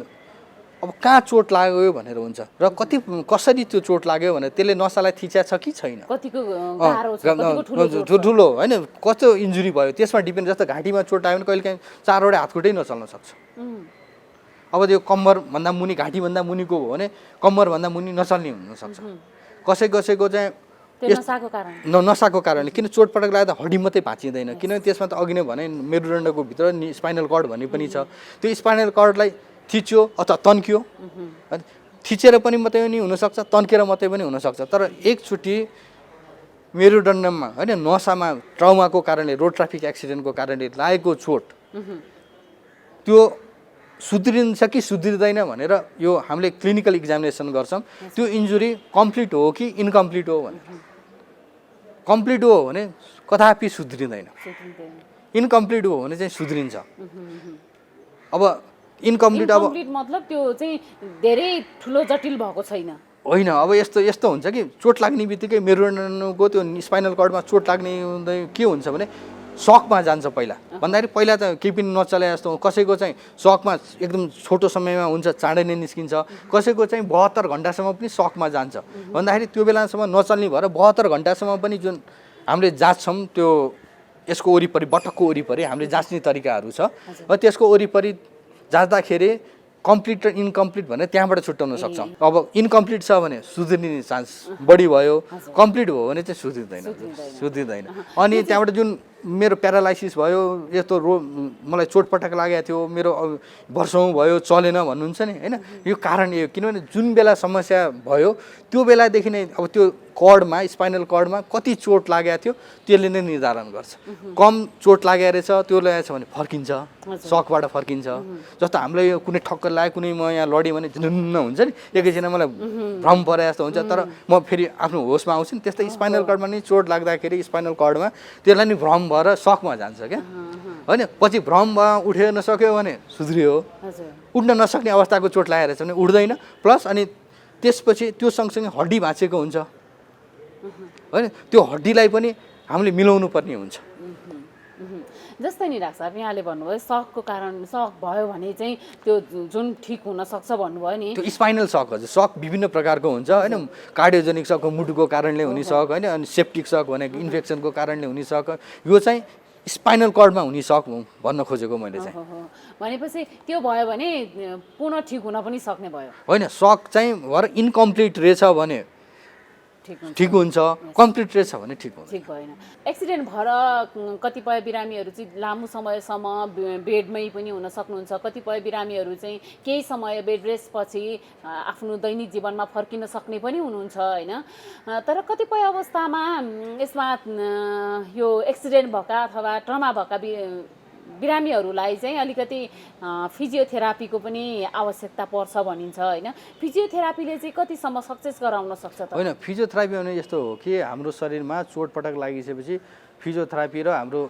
अब कहाँ चोट लाग्यो भनेर हुन्छ, र कसरी त्यो चोट लाग्यो भनेर त्यसले नसालाई थिच्या छ कि छैन, कतिको गाह्रो छ, कतिको ठुलो होइन, कस्तो इन्जुरी भयो त्यसमा डिपेन्ड। जस्तो घाँटीमा चोट लाग्यो भने कहिलेकाहीँ 4वटा हातखुट्टै नचल्न सक्छ। अब त्यो कम्मरभन्दा मुनि, घाँटीभन्दा मुनिको हो भने कम्मरभन्दा मुनि नचल्ने हुनसक्छ। कसैको चाहिँ नसाको कारणले, किन चोटपटक लाग्दा हड्डी मात्रै भाँचिँदैन, किनभने त्यसमा त अघि नै भने मेरुदण्डको भित्र स्पाइनल कर्ड भन्ने पनि छ। त्यो स्पाइनल कर्डलाई थिच्यो अथवा तन्कियो, थिचेर पनि मात्रै पनि हुनसक्छ, तन्केर मात्रै पनि हुनसक्छ। तर एकचोटि मेरुदण्डमा होइन, नसामा ट्राउमाको कारणले, रोड ट्राफिक एक्सिडेन्टको कारणले लागेको चोट त्यो सुध्रिन्छ कि सुध्रिँदैन भनेर यो हामीले क्लिनिकल इक्जामिनेसन गर्छौँ। त्यो इन्जुरी कम्प्लिट हो कि इन्कम्प्लिट हो भनेर। कम्प्लिट हो भने कदापि सुध्रिँदैन, इन्कम्प्लिट हो भने चाहिँ सुध्रिन्छ। अब इन्कम्प्लिट मतलब त्यो चाहिँ धेरै ठुलो जटिल भएको छैन होइन। अब यस्तो हुन्छ कि चोट लाग्ने बित्तिकै मेरुदण्डको त्यो स्पाइनल कर्डमा चोट लाग्ने के हुन्छ भने सकमा जान्छ पहिला, भन्दाखेरि पहिला त केही पनि नचले जस्तो कसैको चाहिँ सकमा एकदम छोटो समयमा हुन्छ चाँडै नै निस्किन्छ कसैको चाहिँ 72 घन्टासम्म पनि सकमा जान्छ भन्दाखेरि त्यो बेलासम्म नचल्ने भएर 72 घन्टासम्म पनि जुन हामीले जाँच्छौँ त्यो यसको वरिपरि बटकको वरिपरि हामीले जाँच्ने तरिकाहरू छ र त्यसको वरिपरि जाँच्दाखेरि कम्प्लिट र इन्कम्प्लिट भनेर त्यहाँबाट छुट्याउन सक्छौँ अब इन्कम्प्लिट छ भने सुध्रिने चान्स बढी भयो कम्प्लिट भयो भने चाहिँ सुध्रिँदैन अनि त्यहाँबाट जुन मेरो प्यारालाइसिस भयो यस्तो मलाई चोटपटक लागेको थियो मेरो वर्षौँ भयो चलेन भन्नुहुन्छ नि होइन यो कारण यो किनभने जुन बेला समस्या भयो त्यो बेलादेखि नै अब त्यो कर्डमा स्पाइनल कर्डमा कति चोट लागेको थियो त्यसले नै निर्धारण गर्छ कम चोट लागेको रहेछ त्यो लागेको छ भने फर्किन्छ सकबाट फर्किन्छ जस्तो हामीलाई यो कुनै ठक्कर लाग्यो कुनै म यहाँ लडेँ भने झुन्न हुन्छ नि एकैछिन मलाई भ्रम परे जस्तो हुन्छ तर म फेरि आफ्नो होसमा आउँछु नि त्यस्तै स्पाइनल कर्डमा नि चोट लाग्दाखेरि स्पाइनल कर्डमा त्यसलाई नि भ्रम भएर सकमा जान्छ क्या होइन पछि भ्रम उठेर नसक्यो भने सुध्रियो उठ्न नसक्ने अवस्थाको चोट लागेको रहेछ भने उठ्दैन प्लस अनि त्यसपछि त्यो सँगसँगै हड्डी भाँचेको हुन्छ होइन त्यो हड्डीलाई पनि हामीले मिलाउनु पर्ने हुन्छ जस्तै नि डाक्टर साहब यहाँले भन्नुभयो सकको कारण सक भयो भने चाहिँ त्यो जुन ठिक हुन सक्छ भन्नुभयो नि त्यो स्पाइनल सक हजुर सक विभिन्न प्रकारको हुन्छ होइन कार्डियोजेनिक सक मुटुको कारणले हुने सक होइन अनि सेप्टिक सक भनेको इन्फेक्सनको कारणले हुने सक यो चाहिँ स्पाइनल कर्डमा हुने सक भन्न खोजेको मैले चाहिँ भनेपछि त्यो भयो भने पुनः ठिक हुन पनि सक्ने भयो होइन सक चाहिँ भएर इन्कम्प्लिट रहेछ भने ठिक हुन्छ कम्प्लिट रहेछ भने ठिक हुन्छ ठिक भएन एक्सिडेन्ट भएर कतिपय बिरामीहरू चाहिँ लामो समयसम्म बेडमै पनि हुन सक्नुहुन्छ कतिपय बिरामीहरू चाहिँ केही समय बेड रेस्टपछि आफ्नो दैनिक जीवनमा फर्किन सक्ने पनि हुनुहुन्छ होइन तर कतिपय अवस्थामा यसमा यो एक्सिडेन्ट भएका अथवा ट्रमा भएका बिरामीहरूलाई चाहिँ अलिकति फिजियोथेरापीको पनि आवश्यकता पर्छ भनिन्छ होइन फिजियोथेरापीले चाहिँ कतिसम्म सक्सेस गराउन सक्छ त होइन फिजियोथेरापी भने यस्तो हो कि हाम्रो शरीरमा चोटपटक लागिसकेपछि फिजियोथेरापी र हाम्रो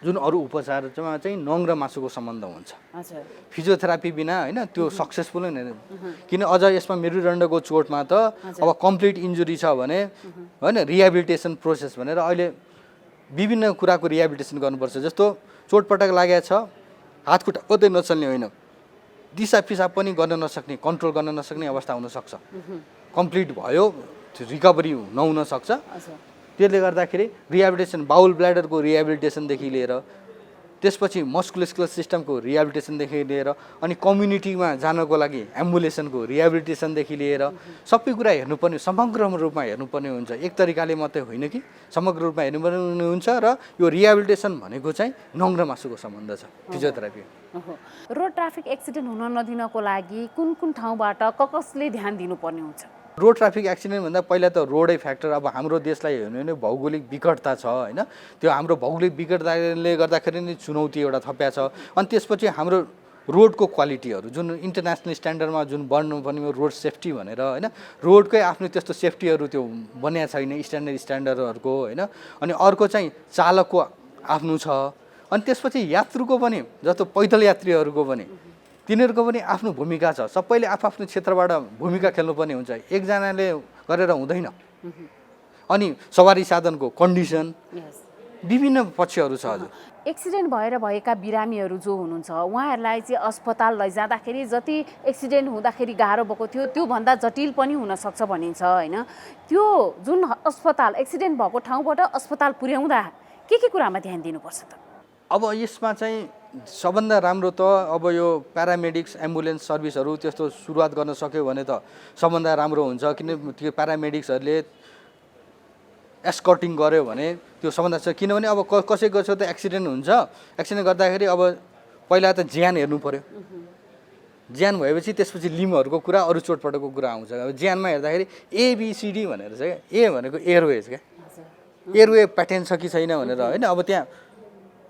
जुन अरू उपचारमा चाहिँ नङ र मासुको सम्बन्ध हुन्छ फिजियोथेरापी बिना होइन त्यो सक्सेसफुल नै किन अझ यसमा मेरुदण्डको चोटमा त अब कम्प्लिट इन्जुरी छ भने होइन रिहेबिलिटेसन प्रोसेस भनेर अहिले विभिन्न कुराको रिहेबिलिटेसन गर्नुपर्छ जस्तो चोटपटक लागेको छ हात खुट्टा कतै नचल्ने होइन दिसा पिसाब पनि गर्न नसक्ने कन्ट्रोल गर्न नसक्ने अवस्था हुनसक्छ कम्प्लिट भयो रिकभरी नहुन सक्छ त्यसले गर्दाखेरि रिहेबिलिटेसन बाउल ब्ल्याडरको रिहेबिलिटेसनदेखि लिएर त्यसपछि मस्कुलोस्कुलर सिस्टमको रिहेबिलिटेसनदेखि लिएर अनि कम्युनिटीमा जानको लागि एम्बुलेसनको रिहेबिलिटेसनदेखि लिएर सबै कुरा हेर्नुपर्ने समग्र रूपमा हेर्नुपर्ने हुन्छ एक तरिकाले मात्रै होइन कि समग्र रूपमा हेर्नुपर्ने हुन्छ र यो रिहेबिलिटेसन भनेको चाहिँ नङ र मासुको सम्बन्ध छ फिजियोथेरापी रोड ट्राफिक एक्सिडेन्ट हुन नदिनको लागि कुन कुन ठाउँबाट कसले ध्यान दिनुपर्ने हुन्छ रोड ट्राफिक एक्सिडेन्ट भन्दा पहिला त रोडै फ्याक्टर अब हाम्रो देशलाई हेर्नु भने भौगोलिक विकटता छ होइन त्यो हाम्रो भौगोलिक विकटताले गर्दाखेरि नै चुनौती एउटा थप्या छ अनि त्यसपछि हाम्रो रोडको क्वालिटीहरू जुन इन्टरनेसनल स्ट्यान्डर्डमा जुन बन्नुपर्ने रोड सेफ्टी भनेर होइन रोडकै आफ्नो त्यस्तो सेफ्टीहरू त्यो बनिएको छैन स्ट्यान्डर्डहरूको होइन अनि अर्को चाहिँ चालकको आफ्नो छ अनि त्यसपछि यात्रुको पनि जस्तो पैदल यात्रीहरूको पनि तिनीहरूको पनि आफ्नो भूमिका छ सबैले आफ्नो क्षेत्रबाट भूमिका खेल्नुपर्ने हुन्छ एकजनाले गरेर हुँदैन अनि सवारी साधनको कन्डिसन विभिन्न पक्षहरू छ हजुर एक्सिडेन्ट भएर भएका बिरामीहरू जो हुनुहुन्छ उहाँहरूलाई चाहिँ अस्पताल लैजाँदाखेरि जति एक्सिडेन्ट हुँदाखेरि गाह्रो भएको थियो त्योभन्दा जटिल पनि हुनसक्छ भनिन्छ होइन त्यो जुन अस्पताल एक्सिडेन्ट भएको ठाउँबाट अस्पताल पुर्याउँदा के कुरामा ध्यान दिनुपर्छ त अब यसमा चाहिँ सबभन्दा राम्रो त अब यो प्यारामेडिक्स एम्बुलेन्स सर्भिसहरू त्यस्तो सुरुवात गर्न सक्यो भने त सबभन्दा राम्रो हुन्छ किन त्यो प्यारामेडिक्सहरूले एस्कर्टिङ गर्यो भने त्यो सबभन्दा छ किनभने अब कसैको छ त एक्सिडेन्ट हुन्छ एक्सिडेन्ट गर्दाखेरि अब पहिला त ज्यान हेर्नु पर्यो ज्यान भएपछि त्यसपछि लिम्बहरूको कुरा अरू चोटपटकको कुरा आउँछ अब ज्यानमा हेर्दाखेरि एबिसिडी भनेर छ क्या ए भनेको एयरवेज क्या एयरवे प्याटर्न छ कि छैन भनेर होइन अब त्यहाँ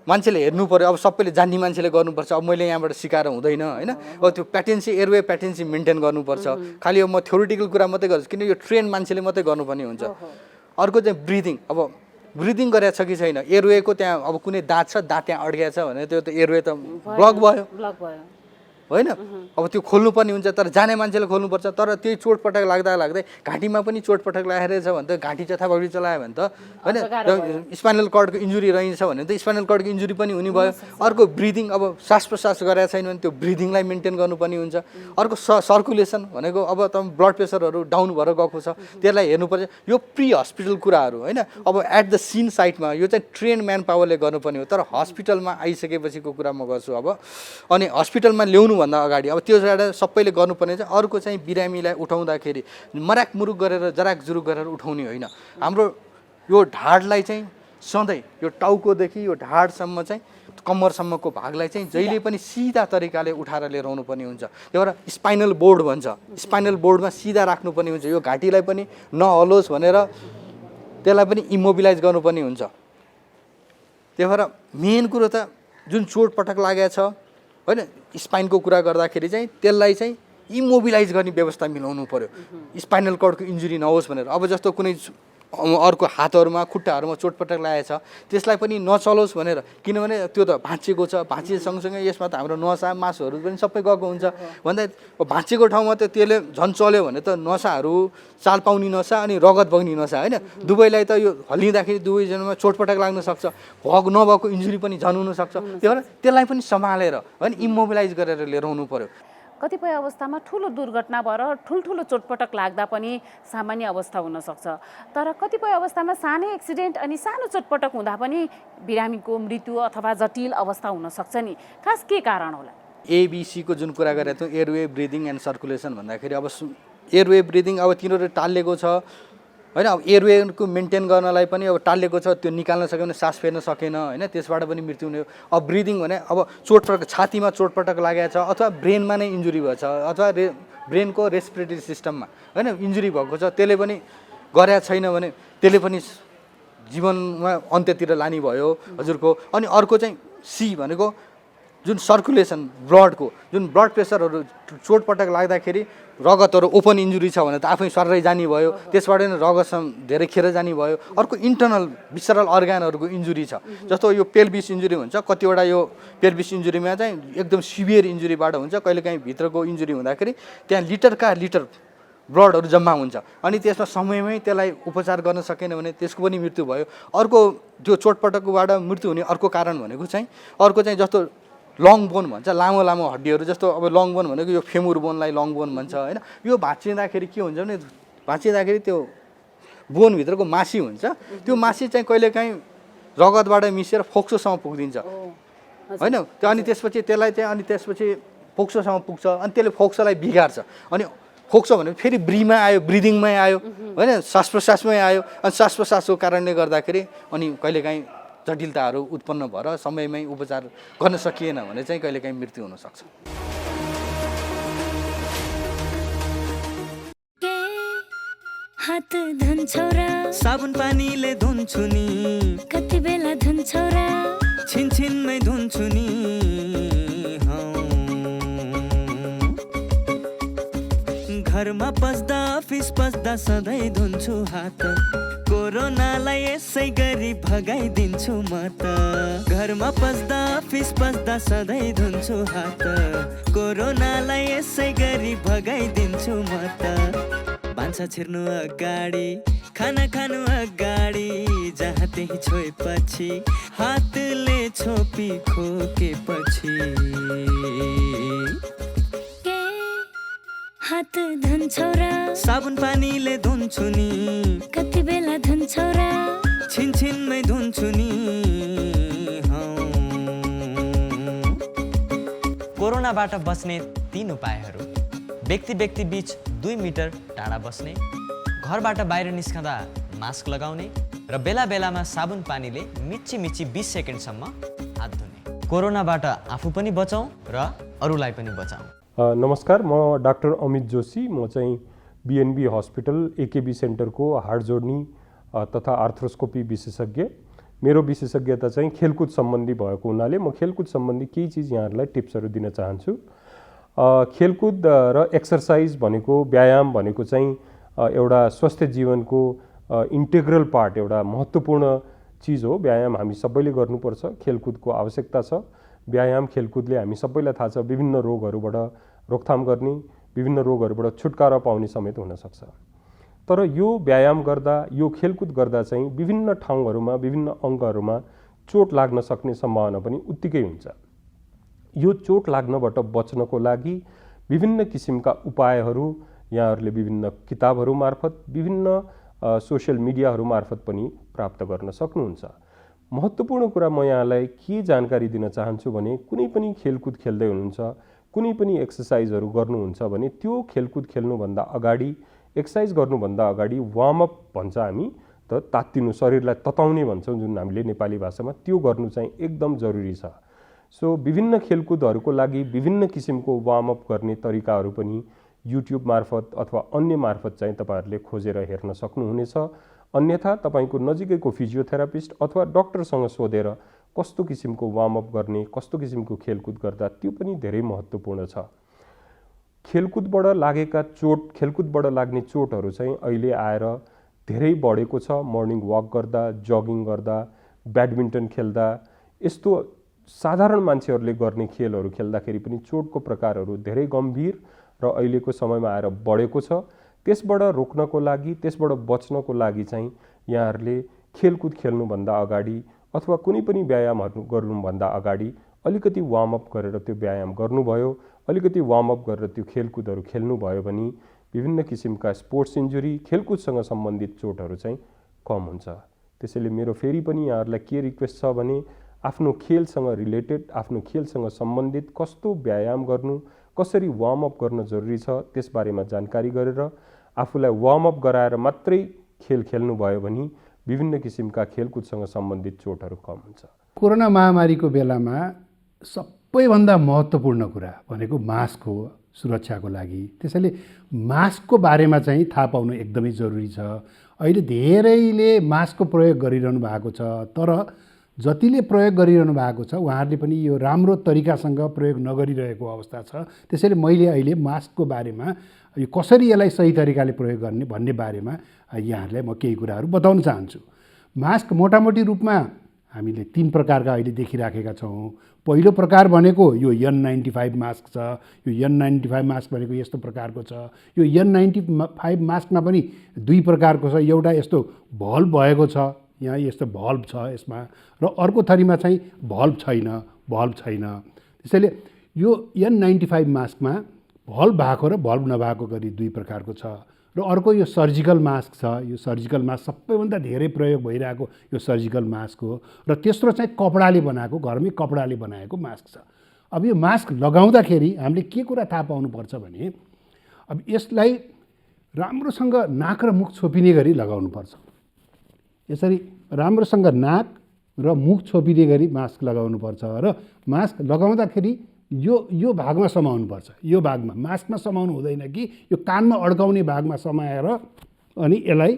मान्छेले हेर्नु पर्यो अब सबैले जान्ने मान्छेले गर्नुपर्छ अब मैले यहाँबाट सिकाएर हुँदैन होइन अब त्यो प्याटेन्सी एयरवे प्याटेन्सी मेन्टेन गर्नुपर्छ खालि अब म थ्योरिटिकल कुरा मात्रै गर्छु किन यो ट्रेन मान्छेले मात्रै गर्नुपर्ने हुन्छ अर्को चाहिँ ब्रिदिङ अब ब्रिदिङ गरेको छ कि छैन एयरवेको त्यहाँ अब कुनै दाँत छ दाँत त्यहाँ अड्किएको छ भने त्यो त एयरवे त ब्लक भयो होइन अब त्यो खोल्नुपर्ने हुन्छ तर जाने मान्छेले खोल्नुपर्छ तर त्यही चोटपटक लाग्दै घाँटीमा पनि चोटपटक लागेको छ भने त घाँटी चथापटि चलायो भने त होइन स्पाइनल कर्डको इन्जुरी रहन्छ भने त स्पाइनल कर्डको इन्जुरी पनि हुने भयो अर्को ब्रिदिङ अब श्वास प्रश्वास गरेको छैन भने त्यो ब्रिदिङलाई मेन्टेन गर्नुपर्ने हुन्छ अर्को सर्कुलेसन भनेको अब तपाईँ ब्लड प्रेसरहरू डाउन भएर गएको छ त्यसलाई हेर्नुपर्छ यो प्री हस्पिटल कुराहरू होइन अब एट द सिन साइटमा यो चाहिँ ट्रेन म्यान पावरले गर्नुपर्ने हो तर हस्पिटलमा आइसकेपछिको कुरा म गर्छु अब अनि हस्पिटलमा ल्याउनुभन्दा अगाडि अब त्यो एउटा सबैले गर्नुपर्ने चाहिँ अर्को चाहिँ बिरामीलाई उठाउँदाखेरि मराक मुरुक गरेर जराक जुरुक गरेर उठाउने होइन हाम्रो यो ढाडलाई चाहिँ सधैँ यो टाउकोदेखि यो ढाडसम्म चाहिँ कम्मरसम्मको भागलाई चाहिँ जहिले पनि सिधा तरिकाले उठाएर लिएर आउनुपर्ने हुन्छ त्यही भएर स्पाइनल बोर्ड भन्छ स्पाइनल बोर्डमा सिधा राख्नुपर्ने हुन्छ यो घाँटीलाई पनि नहलोस् भनेर त्यसलाई पनि इमोबिलाइज गर्नुपर्ने हुन्छ त्यही भएर मेन कुरो त जुन चोटपटक लागेको छ होइन स्पाइनको कुरा गर्दाखेरि चाहिँ त्यसलाई चाहिँ इमोबिलाइज गर्ने व्यवस्था मिलाउनु पर्यो स्पाइनल कर्डको इन्जुरी नहोस् भनेर अब जस्तो कुनै अर्को हातहरूमा खुट्टाहरूमा चोटपटक लागेको छ त्यसलाई पनि नचलोस् भनेर किनभने त्यो त भाँचिएको छ भाँचिए सँगसँगै यसमा त हाम्रो नसा मासुहरू पनि सबै गएको हुन्छ भन्दा भाँचिएको ठाउँमा त त्यसले झन् चल्यो भने त नसाहरू चाल पाउने नसा अनि रगत बग्ने नसा होइन दुवैलाई त यो हल्लिँदाखेरि दुवैजनामा चोटपटक लाग्न सक्छ नभएको इन्जुरी पनि झन् हुनसक्छ त्यही भएर त्यसलाई पनि सम्हालेर होइन इमोबिलाइज गरेर लिएर आउनु पर्यो कतिपय अवस्थामा ठुलो दुर्घटना भएर ठुल्ठुलो चोटपटक लाग्दा पनि सामान्य अवस्था हुनसक्छ तर कतिपय अवस्थामा सानै एक्सिडेन्ट अनि सानो चोटपटक हुँदा पनि बिरामीको मृत्यु अथवा जटिल अवस्था हुनसक्छ नि खास के कारण होला एबिसीको जुन कुरा गरेको थियौँ एयरवे ब्रिदिङ एन्ड सर्कुलेसन भन्दाखेरि अब एयरवे ब्रिदिङ अब तिनीहरू टालिएको छ होइन अब एयरवेको मेन्टेन गर्नलाई पनि अब टालिएको छ त्यो निकाल्न सक्यो भने सास फेर्न सकेन होइन त्यसबाट पनि मृत्यु हुने हो अब ब्रिदिङ भने अब चोटपटक छातीमा चोटपटक लागेको छ अथवा ब्रेनमा नै इन्जुरी भएको छ अथवा ब्रेनको रेस्पिरेटरी सिस्टममा होइन इन्जुरी भएको छ त्यसले पनि गरेको छैन भने त्यसले पनि जीवनमा अन्त्यतिर लाने भयो हजुरको अनि अर्को चाहिँ सी भनेको जुन सर्कुलेसन ब्लडको जुन ब्लड प्रेसरहरू चोटपटक लाग्दाखेरि रगतहरू ओपन इन्जुरी छ भने त आफै सर्रै जाने भयो त्यसबाट नै रगत धेरै खेर जाने भयो अर्को इन्टर्नल भिसरल अर्गानहरूको इन्जुरी छ जस्तो यो पेल्भिस इन्जुरी हुन्छ कतिवटा यो पेल्भिस इन्जुरीमा चाहिँ एकदम सिभियर इन्जुरीबाट हुन्छ कहिलेकाहीँ भित्रको इन्जुरी हुँदाखेरि त्यहाँ लिटरका लिटर ब्लडहरू जम्मा हुन्छ अनि त्यसमा समयमै त्यसलाई उपचार गर्न सकेन भने त्यसको पनि मृत्यु भयो अर्को त्यो चोटपटकबाट मृत्यु हुने अर्को कारण भनेको चाहिँ अर्को चाहिँ जस्तो लङ बोन भन्छ लामो लामो हड्डीहरू जस्तो अब लङ बोन भनेको यो फेमुर बोनलाई लङ बोन भन्छ होइन यो भाँचिँदाखेरि के हुन्छ भने भाँचिँदाखेरि त्यो बोनभित्रको मासी हुन्छ त्यो मासी चाहिँ कहिलेकाहीँ रगतबाट मिसिएर फोक्सोसम्म पुगिदिन्छ होइन त्यो अनि त्यसपछि त्यसलाई चाहिँ अनि त्यसपछि फोक्सोसम्म पुग्छ अनि त्यसले फोक्सोलाई बिगार्छ अनि फोक्सो भने फेरि ब्रीमा आयो ब्रिदिङमै आयो होइन श्वास प्रश्वासमै आयो अनि श्वास प्रश्वासको कारणले गर्दाखेरि अनि कहिलेकाहीँ जटिलताहरू उत्पन्न भएर समयमै उपचार गर्न सकिएन भने चाहिँ कहिलेकाहीँ मृत्यु हुनसक्छ हात धुन्छौ र साबुन पानीले धुन्छु नि कति बेला धुन्छौ र छिनछिनमै धुन्छु नि घरमा पस्दा अफिस पस्दा सधैँ धुन्छु हात कोरोनालाई यसै गरी भगाइदिन्छु म त घरमा पस्दा अफिस पस्दा सधैँ धुन्छु हात कोरोनालाई यसै गरी भगाइदिन्छु म त भान्सा छिर्नु अगाडि खाना खानु अगाडि जहाँ त्यही छोएपछि हातले छोपी खोकेपछि हात धुन्छौ र साबुन पानीले धुन्छु नि कति बेला धुन्छौ र छिनछिनमै धुन्छु नि कोरोनाबाट बच्ने 3 उपायहरू व्यक्ति बीच 2 मिटर टाढा बस्ने घरबाट बाहिर निस्कँदा मास्क लगाउने र बेला बेलामा साबुन पानीले मिची 20 सेकेन्डसम्म हात धुने कोरोनाबाट आफू पनि बचाउँ र अरूलाई पनि बचाउँ नमस्कार म डाक्टर अमित जोशी म चाहिँ बिएनबी हस्पिटल एकेबी सेन्टरको हाड जोड्नी तथा आर्थ्रोस्कोपी विशेषज्ञ मेरो विशेषज्ञता चाहिँ खेलकुद सम्बन्धी भएको हुनाले म खेलकुद सम्बन्धी केही चिज यहाँहरूलाई टिप्सहरू दिन चाहन्छु खेलकुद र एक्सर्साइज भनेको व्यायाम भनेको चाहिँ एउटा स्वस्थ जीवनको इन्टेग्रल पार्ट एउटा महत्त्वपूर्ण चिज हो व्यायाम हामी सबैले गर्नुपर्छ खेलकुदको आवश्यकता छ व्यायाम खेलकुदले हामी सबैलाई थाहा छ विभिन्न रोगहरूबाट रोकथाम गर्ने, विभिन्न रोगहरूबाट छुटकारा पाउने समेत हुनसक्छ। तर यो व्यायाम गर्दा, यो खेलकुद गर्दा चाहिँ विभिन्न ठाउँहरूमा, विभिन्न अङ्गहरूमा चोट लाग्न सक्ने सम्भावना पनि उत्तिकै हुन्छ। यो चोट लाग्नबाट बच्नको लागि विभिन्न किसिमका उपायहरू यहाँहरूले विभिन्न किताबहरू मार्फत, विभिन्न सोसियल मिडियाहरू मार्फत पनि प्राप्त गर्न सक्नुहुन्छ। महत्त्वपूर्ण कुरा म यहाँलाई के जानकारी दिन चाहन्छु भने कुनै पनि खेलकुद खेल्दै हुनुहुन्छ, कुनै पनि एक्सर्साइजहरू गर्नुहुन्छ भने त्यो खेलकुद खेल्नुभन्दा अगाडि, एक्सर्साइज गर्नुभन्दा अगाडि वार्मअप भन्छ हामी, त तात्तिनु, शरीरलाई तताउने भन्छौँ जुन हामीले नेपाली भाषामा, त्यो गर्नु चाहिँ एकदम जरुरी छ। सो विभिन्न खेलकुदहरूको लागि विभिन्न किसिमको वार्मअप गर्ने तरिकाहरू पनि युट्युब मार्फत अथवा अन्य मार्फत चाहिँ तपाईँहरूले खोजेर हेर्न सक्नुहुनेछ। अन्यथा तपाईँको नजिकैको फिजियोथेरापिस्ट अथवा डक्टरसँग सोधेर कस्तो किसिमको वार्मअप गर्ने, कस्तो किसिमको खेलकुद गर्दा त्यो पनि धेरै महत्त्वपूर्ण छ। खेलकुदबाट लागेका चोट, खेलकुदबाट लाग्ने चोटहरू चाहिँ अहिले आएर धेरै बढेको छ। मर्निङ वाक गर्दा, जगिङ गर्दा, ब्याडमिन्टन खेल्दा, यस्तो साधारण मान्छेहरूले गर्ने खेलहरू खेल्दाखेरि पनि चोटको प्रकारहरू धेरै गम्भीर र अहिलेको समयमा आएर बढेको छ। त्यसबाट रोक्नको लागि, त्यसबाट बच्नको लागि चाहिँ यहाँहरूले खेलकुद खेल्नुभन्दा अगाडि अथवा कुनै पनि व्यायामहरू गर्नुभन्दा अगाडि अलिकति वार्मअप गरेर त्यो व्यायाम गर्नुभयो, अलिकति वार्मअप गरेर त्यो खेलकुदहरू खेल्नुभयो भने विभिन्न किसिमका स्पोर्ट्स इन्जुरी, खेलकुदसँग सम्बन्धित चोटहरू चाहिँ कम हुन्छ। त्यसैले मेरो फेरि पनि यहाँहरूलाई के रिक्वेस्ट छ भने आफ्नो खेलसँग रिलेटेड, आफ्नो खेलसँग सम्बन्धित कस्तो व्यायाम गर्नु, कसरी वार्मअप गर्न जरुरी छ त्यसबारेमा जानकारी गरेर आफूलाई वार्मअप गराएर मात्रै खेल खेल्नुभयो भने विभिन्न किसिमका खेलकुदसँग सम्बन्धित चोटहरू कम हुन्छ। कोरोना महामारीको बेलामा सबैभन्दा महत्त्वपूर्ण कुरा भनेको मास्क हो सुरक्षाको लागि। त्यसैले मास्कको बारेमा चाहिँ थाहा पाउनु एकदमै जरुरी छ। अहिले धेरैले मास्कको प्रयोग गरिरहनु भएको छ, तर जतिले प्रयोग गरिरहनु भएको छ उहाँहरूले पनि यो राम्रो तरिकासँग प्रयोग नगरिरहेको अवस्था छ। त्यसैले मैले अहिले मास्कको बारेमा यो कसरी यसलाई सही तरिकाले प्रयोग गर्ने भन्ने बारेमा यहाँहरूलाई म केही कुराहरू बताउन चाहन्छु। मास्क मोटामोटी रूपमा हामीले 3 प्रकारका अहिले देखिराखेका छौँ। पहिलो प्रकार भनेको यो N95 मास्क छ। यो N95 मास्क भनेको यस्तो प्रकारको छ। यो N95 मास्कमा पनि 2 प्रकारको छ। एउटा यस्तो भल्भ भएको छ, यहाँ यस्तो भल्भ छ यसमा, र अर्को थरीमा चाहिँ भल्भ छैन। त्यसैले यो N95 मास्कमा भल्भ भएको र भल्भ नभएको गरी 2 प्रकारको छ। र अर्को यो सर्जिकल मास्क छ। यो सर्जिकल मास्क सबैभन्दा धेरै प्रयोग भइरहेको यो सर्जिकल मास्क हो। र तेस्रो चाहिँ कपडाले बनाएको, घरमै कपडाले बनाएको मास्क छ। अब यो मास्क लगाउँदाखेरि हामीले के कुरा थाहा पाउनुपर्छ भने अब यसलाई राम्रोसँग नाक र मुख छोपिने गरी लगाउनुपर्छ। यसरी राम्रोसँग नाक र मुख छोपिने गरी मास्क लगाउनुपर्छ र मास्क लगाउँदाखेरि यो भागमा समाउनुपर्छ। यो भागमा मास्कमा समाउनु हुँदैन कि यो कानमा अड्काउने भागमा समाएर अनि यसलाई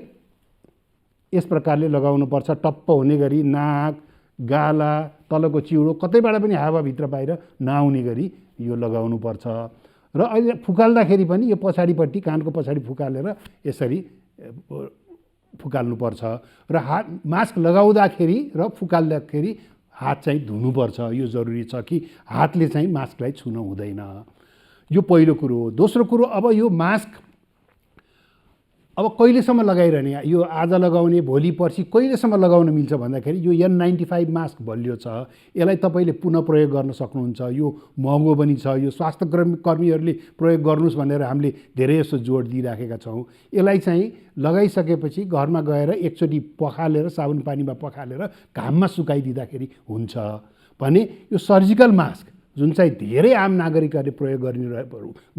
यस प्रकारले लगाउनुपर्छ। टप्प हुने गरी नाक, गाला, तलको चिउरो कतैबाट पनि हावाभित्र बाहिर नआउने गरी यो लगाउनुपर्छ। र अहिले फुकाल्दाखेरि पनि यो पछाडिपट्टि कानको पछाडि फुकालेर यसरी फुकाल्नुपर्छ। र मास्क लगाउँदाखेरि र फुकाल्दाखेरि हात चाहिँ धुनुपर्छ। यो जरुरी छ कि हातले चाहिँ मास्कलाई छुन हुँदैन। यो पहिलो कुरो हो। दोस्रो कुरो, अब यो मास्क अब कहिलेसम्म लगाइरहने, यो आज लगाउने, भोलि पर्सि कहिलेसम्म लगाउन मिल्छ भन्दाखेरि यो N95 मास्क बलियो छ। यसलाई तपाईँले पुनः प्रयोग गर्न सक्नुहुन्छ। यो महँगो पनि छ। यो स्वास्थ्य कर्मीहरूले प्रयोग गर्नुहोस् भनेर हामीले धेरै जस्तो जोड दिइराखेका छौँ। यसलाई चाहिँ लगाइसकेपछि घरमा गएर एकचोटि पखालेर, साबुन पानीमा पखालेर घाममा सुकाइदिँदाखेरि हुन्छ भने यो सर्जिकल मास्क जुन चाहिँ धेरै आम नागरिकहरूले प्रयोग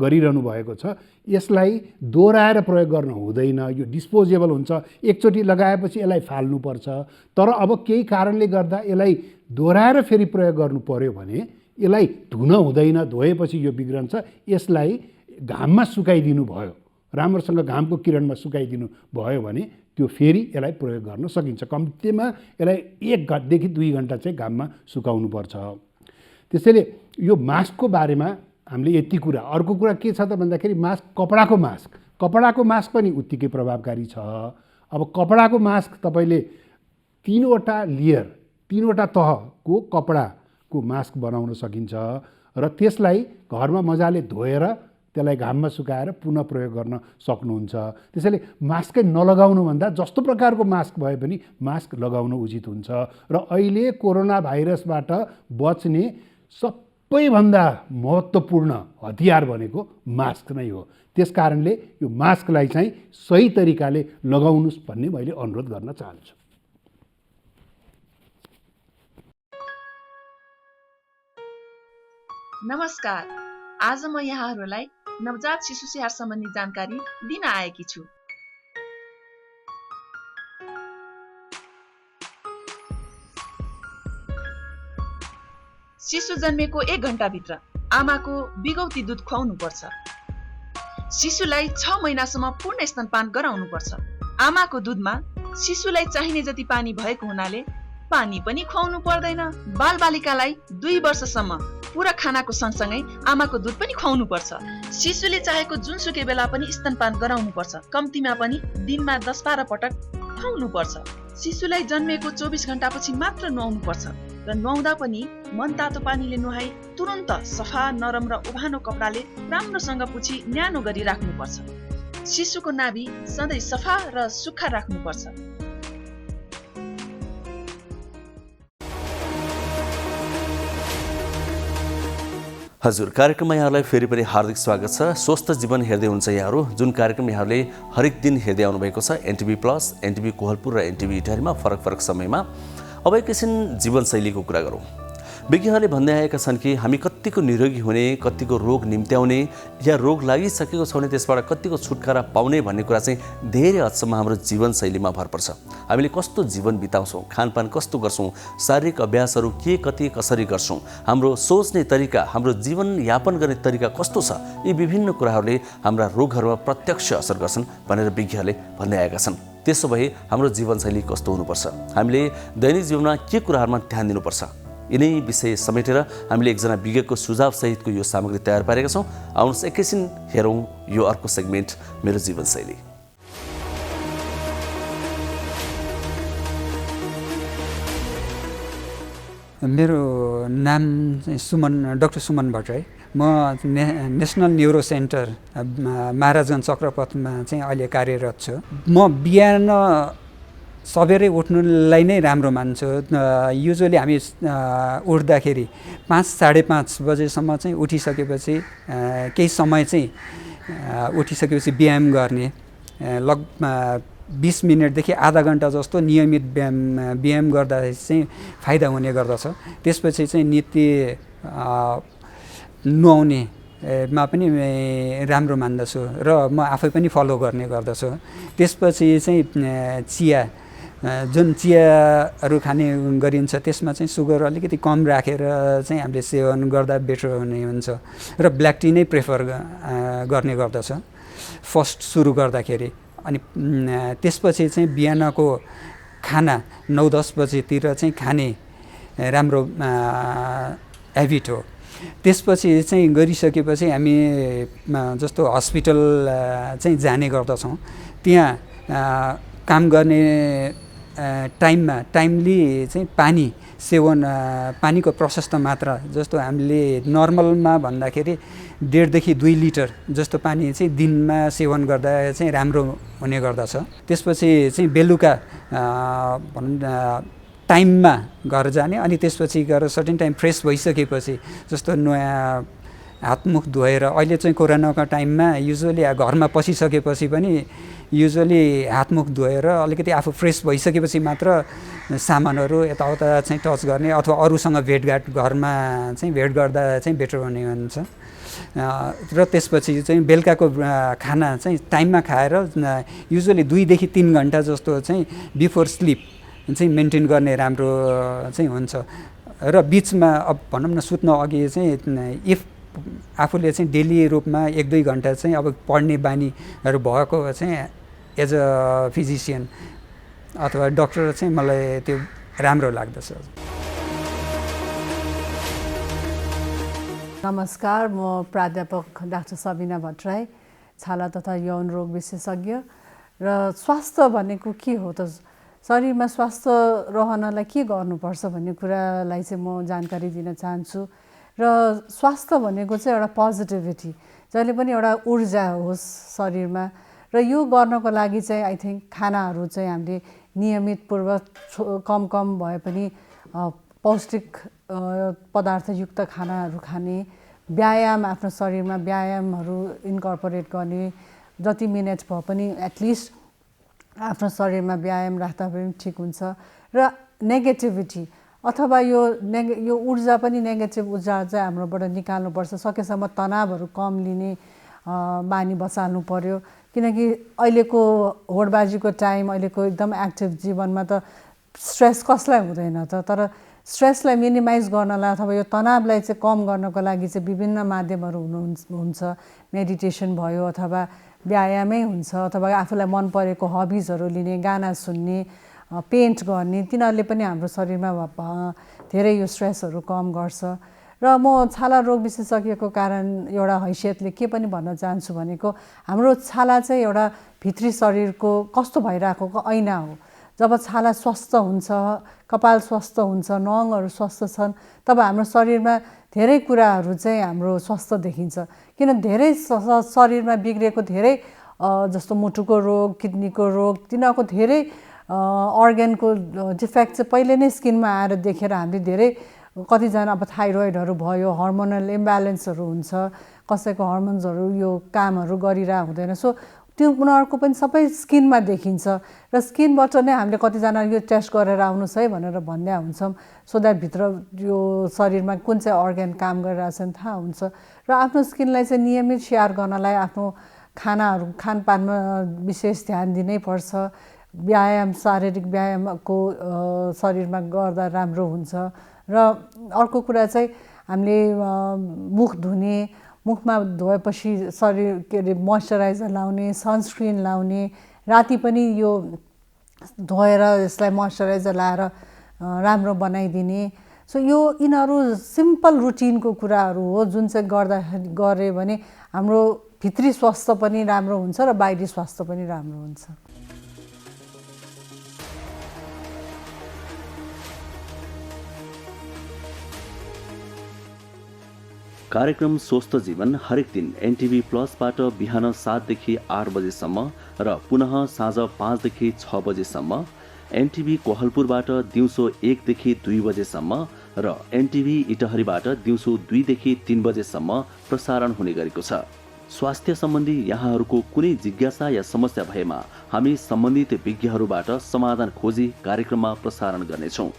गरिरहनु भएको छ, यसलाई दोहोऱ्याएर प्रयोग गर्न हुँदैन। यो डिस्पोजेबल हुन्छ। एकचोटि लगाएपछि यसलाई फाल्नुपर्छ। तर अब केही कारणले गर्दा यसलाई दोहोऱ्याएर फेरि प्रयोग गर्नु पर्यो भने यसलाई धुन हुँदैन। धोएपछि यो बिग्रन्छ। यसलाई घाममा सुकाइदिनु भयो, राम्रोसँग घामको किरणमा सुकाइदिनु भयो भने त्यो फेरि यसलाई प्रयोग गर्न सकिन्छ। कम्तीमा यसलाई 1 घन्टादेखि 2 घन्टा चाहिँ घाममा सुकाउनुपर्छ। त्यसैले यो मास्कको बारेमा हामीले यति कुरा। अर्को कुरा के छ त भन्दाखेरि कपडाको मास्क पनि उत्तिकै प्रभावकारी छ। अब कपडाको मास्क तपाईँले 3वटा लेयर, 3वटा तहको कपडा को मास्क बनाउन सकिन्छ र त्यसलाई घरमा मजाले धोएर त्यसलाई घाममा सुकाएर पुनः प्रयोग गर्न सक्नुहुन्छ। त्यसैले मास्कै नलगाउनुभन्दा जस्तो प्रकारको मास्क भए पनि मास्क लगाउन उचित हुन्छ र अहिले कोरोना भाइरसबाट बच्ने सबैभन्दा महत्त्वपूर्ण हतियार भनेको मास्क नै हो। त्यस कारणले यो मास्कलाई चाहिँ सही तरिकाले लगाउनुहोस् भन्ने मैले अनुरोध गर्न चाहन्छु। नमस्कार, आज म यहाँहरूलाई नवजात शिशु स्याहार सम्बन्धी जानकारी दिन आएकी छु। शिशु जन्मेको 1 घण्टाभित्र आमाको बिगौती दुध खुवाउनुपर्छ। शिशुलाई 6 महिनासम्म पूर्ण स्तनपान गराउनुपर्छ। आमाको दुधमा शिशुलाई चाहिने जति पानी भएको हुनाले पानी पनि खुवाउनु पर्दैन। बालबालिकालाई 2 वर्षसम्म पूरा खानाको सँगसँगै आमाको दुध पनि खुवाउनु पर्छ। शिशुले चाहेको जुनसुकै बेला पनि स्तनपान गराउनु पर्छ। कम्तीमा पनि दिनमा 10-12 पटक खुवाउनु पर्छ। शिशुलाई जन्मेको 24 घण्टापछि मात्र नुहाउनु पर्छ र नुहाउँदा पनि मनतातो पानीले नुहाई तुरुन्त सफा, नरम र उभानो कपडाले राम्रोसँग पुछी न्यानो गरी राख्नुपर्छ। शिशुको नाभि सधैँ सफा र सुक्खा राख्नुपर्छ। हजुर, कार्यक्रममा यहाँलाई फेरि पनि हार्दिक स्वागत छ। स्वस्थ जीवन हेर्दै हुनुहुन्छ यहाँहरू, जुन कार्यक्रम यहाँहरूले हरेक दिन हेर्दै आउनुभएको छ एनटिभी प्लस, एनटिभी कोहलपुर र एनटिभी इटारीमा फरक समयमा। अब एकैछिन जीवनशैलीको कुरा गरौँ। विज्ञहरूले भन्दै आएका छन् कि हामी कतिको निरोगी हुने, कतिको रोग निम्त्याउने या रोग लागिसकेको छ भने त्यसबाट कतिको छुटकारा पाउने भन्ने कुरा चाहिँ धेरै हदसम्म हाम्रो जीवनशैलीमा भर पर्छ। हामीले कस्तो जीवन बिताउँछौँ, खानपान कस्तो गर्छौँ, शारीरिक अभ्यासहरू के कति कसरी गर्छौँ, हाम्रो सोच्ने तरिका, हाम्रो जीवनयापन गर्ने तरिका कस्तो छ, यी विभिन्न कुराहरूले हाम्रा रोगहरूमा प्रत्यक्ष असर गर्छन् भनेर विज्ञहरूले भन्दै आएका छन्। त्यसो भए हाम्रो जीवनशैली कस्तो हुनुपर्छ, हामीले दैनिक जीवनमा के कुराहरूमा ध्यान दिनुपर्छ, यिनै विषय समेटेर हामीले एकजना विज्ञको सुझाव सहितको यो सामग्री तयार पारेका छौँ। आउनुहोस् एकैछिन हेरौँ यो अर्को सेगमेन्ट, मेरो जीवनशैली। मेरो नाम डाक्टर सुमन भट्टराई। म नेसनल न्युरो सेन्टर महाराजगञ्ज चक्रपथमा चाहिँ अहिले कार्यरत छु। म बिहान सबेरै उठ्नुलाई नै राम्रो मान्छु। युजुअली हामी उठ्दाखेरि 5-5:30 बजेसम्म चाहिँ उठिसकेपछि केही समय चाहिँ उठिसकेपछि व्यायाम गर्ने, लगभग 20 मिनटदेखि आधा घन्टा जस्तो नियमित व्यायाम गर्दा चाहिँ फाइदा हुने गर्दछ। त्यसपछि चाहिँ नित्य नुहाउने मा पनि राम्रो मान्दछु र म आफै पनि फलो गर्ने गर्दछु। त्यसपछि चाहिँ चिया, जुन चियाहरू खाने गरिन्छ त्यसमा चाहिँ सुगर अलिकति कम राखेर चाहिँ हामीले सेवन गर्दा बेटर हुने हुन्छ र ब्ल्याक टी नै प्रेफर गर्ने गर्दछ फर्स्ट सुरु गर्दाखेरि। अनि त्यसपछि चाहिँ बिहानको खाना 9-10 बजेतिर चाहिँ खाने राम्रो ह्याबिट हो। त्यसपछि चाहिँ गरिसकेपछि हामी जस्तो हस्पिटल चाहिँ जाने गर्दछौँ। त्यहाँ काम गर्ने टाइमली चाहिँ पानी सेवन, पानीको प्रशस्त मात्रा, जस्तो हामीले नर्मलमा भन्दाखेरि 1.5 2 लिटर जस्तो पानी चाहिँ दिनमा सेवन गर्दा चाहिँ राम्रो हुने गर्दछ। त्यसपछि चाहिँ बेलुका टाइममा घर जाने, अनि त्यसपछि गएर सर्टेन टाइम फ्रेस भइसकेपछि जस्तो नयाँ हातमुख धोएर, अहिले चाहिँ कोरोनाको टाइममा युजुअली घरमा पसिसकेपछि पनि युजुअली हातमुख धोएर अलिकति आफू फ्रेस भइसकेपछि मात्र सामानहरू यताउता चाहिँ टच गर्ने अथवा अरूसँग भेटघाट घरमा चाहिँ भेट गर्दा चाहिँ बेटर हुने हुन्छ। र त्यसपछि चाहिँ बेलुकाको खाना चाहिँ टाइममा खाएर युजुअली 2 देखि 3 घन्टा जस्तो चाहिँ बिफोर स्लिप चाहिँ मेन्टेन गर्ने राम्रो चाहिँ हुन्छ। र बिचमा अब भनौँ न सुत्न अघि चाहिँ इफ आफूले चाहिँ डेली रूपमा 1-2 घन्टा चाहिँ अब पढ्ने बानीहरू भएको चाहिँ एज अ फिजिसियन अथवा डक्टर चाहिँ मलाई त्यो राम्रो लाग्दछ। नमस्कार, म प्राध्यापक डाक्टर सबिना भट्टराई, छाला तथा यौन रोग विशेषज्ञ। र स्वास्थ्य भनेको के हो त? शरीरमा स्वास्थ्य रहनलाई के गर्नुपर्छ भन्ने कुरालाई चाहिँ म जानकारी दिन चाहन्छु। र स्वास्थ्य भनेको चाहिँ एउटा पोजिटिभिटी, जहिले पनि एउटा ऊर्जा होस् शरीरमा। र यो गर्नको लागि चाहिँ आई थिङ्क खानाहरू चाहिँ हामीले नियमितपूर्वक कम भए पनि पौष्टिक पदार्थयुक्त खानाहरू खाने, व्यायाम आफ्नो शरीरमा व्यायामहरू इन्कर्पोरेट गर्ने, जति मिनट भए पनि एटलिस्ट आफ्नो शरीरमा व्यायाम राख्दा पनि ठिक हुन्छ। र नेगेटिभिटी अथवा यो ऊर्जा पनि नेगेटिभ ऊर्जा चाहिँ हाम्रोबाट निकाल्नुपर्छ। सकेसम्म तनावहरू कम लिने बानी बसाल्नु पर्यो, किनकि अहिलेको होडबाजीको टाइम, अहिलेको एकदम एक्टिभ जीवनमा त स्ट्रेस कसलाई हुँदैन त। तर स्ट्रेसलाई मिनिमाइज गर्नलाई अथवा यो तनावलाई चाहिँ कम गर्नको लागि चाहिँ विभिन्न माध्यमहरू हुन्छ। मेडिटेसन भयो अथवा व्यायामै हुन्छ अथवा आफूलाई मन परेको हबिजहरू लिने, गाना सुन्ने, पेन्ट गर्ने, तिनीहरूले पनि हाम्रो शरीरमा धेरै यो स्ट्रेसहरू कम गर्छ। र म छाला रोग विशेषज्ञको कारण एउटा हैसियतले के पनि भन्न चाहन्छु भनेको हाम्रो छाला चाहिँ एउटा भित्री शरीरको कस्तो भइरहेको ऐना हो। जब छाला स्वस्थ हुन्छ, कपाल स्वस्थ हुन्छ, नङहरू स्वस्थ छन्, तब हाम्रो शरीरमा धेरै कुराहरू चाहिँ हाम्रो स्वस्थ देखिन्छ। किन धेरै शरीरमा बिग्रेको धेरै जस्तो मुटुको रोग, किडनीको रोग, तिनीहरूको धेरै अर्ग्यानको डिफेक्ट चाहिँ पहिले नै स्किनमा आएर देखेर हामीले धेरै कतिजना अब थाइरोइडहरू भयो, हर्मोनल इम्ब्यालेन्सहरू हुन्छ, कसैको हर्मोन्सहरू यो कामहरू गरिरहेको हुँदैन। सो त्यो उनीहरूको पनि सबै स्किनमा देखिन्छ। र स्किनबाट नै हामीले कतिजना यो टेस्ट गरेर आउनुहोस् है भनेर भन्दै हुन्छौँ, सो द्याट भित्र यो शरीरमा कुन चाहिँ अर्ग्यान काम गरिरहेछन् थाहा हुन्छ। र आफ्नो स्किनलाई चाहिँ नियमित स्याहार गर्नलाई आफ्नो खानपानमा विशेष ध्यान दिनै पर्छ। व्यायाम, शारीरिक व्यायामको शरीरमा गर्दा राम्रो हुन्छ। र अर्को कुरा चाहिँ हामीले मुख धुने, मुखमा धोएपछि शरीर मोइस्चराइजर लाउने, सनस्क्रिन लाउने, राति पनि यो धोएर यसलाई मोइस्चराइजर लाएर राम्रो बनाइदिने। सो यिनीहरू सिम्पल रुटिनको कुराहरू हो जुन चाहिँ गरे भने हाम्रो भित्री स्वास्थ्य पनि राम्रो हुन्छ र बाहिरी स्वास्थ्य पनि राम्रो हुन्छ। कार्यक्रम स्वस्थ जीवन हरेक दिन एनटिभी प्लसबाट बिहान 7 देखि 8 बजेसम्म र पुनः साँझ 5 देखि 6 बजेसम्म, एनटिभी कोहलपुरबाट दिउँसो 1 देखि 2 बजेसम्म र एनटिभी इटहरीबाट दिउँसो 2 देखि 3 बजेसम्म प्रसारण हुने गरेको छ। स्वास्थ्य सम्बन्धी यहाँहरूको कुनै जिज्ञासा या समस्या भएमा हामी सम्बन्धित विज्ञहरूबाट समाधान खोजी कार्यक्रममा प्रसारण गर्नेछौँ।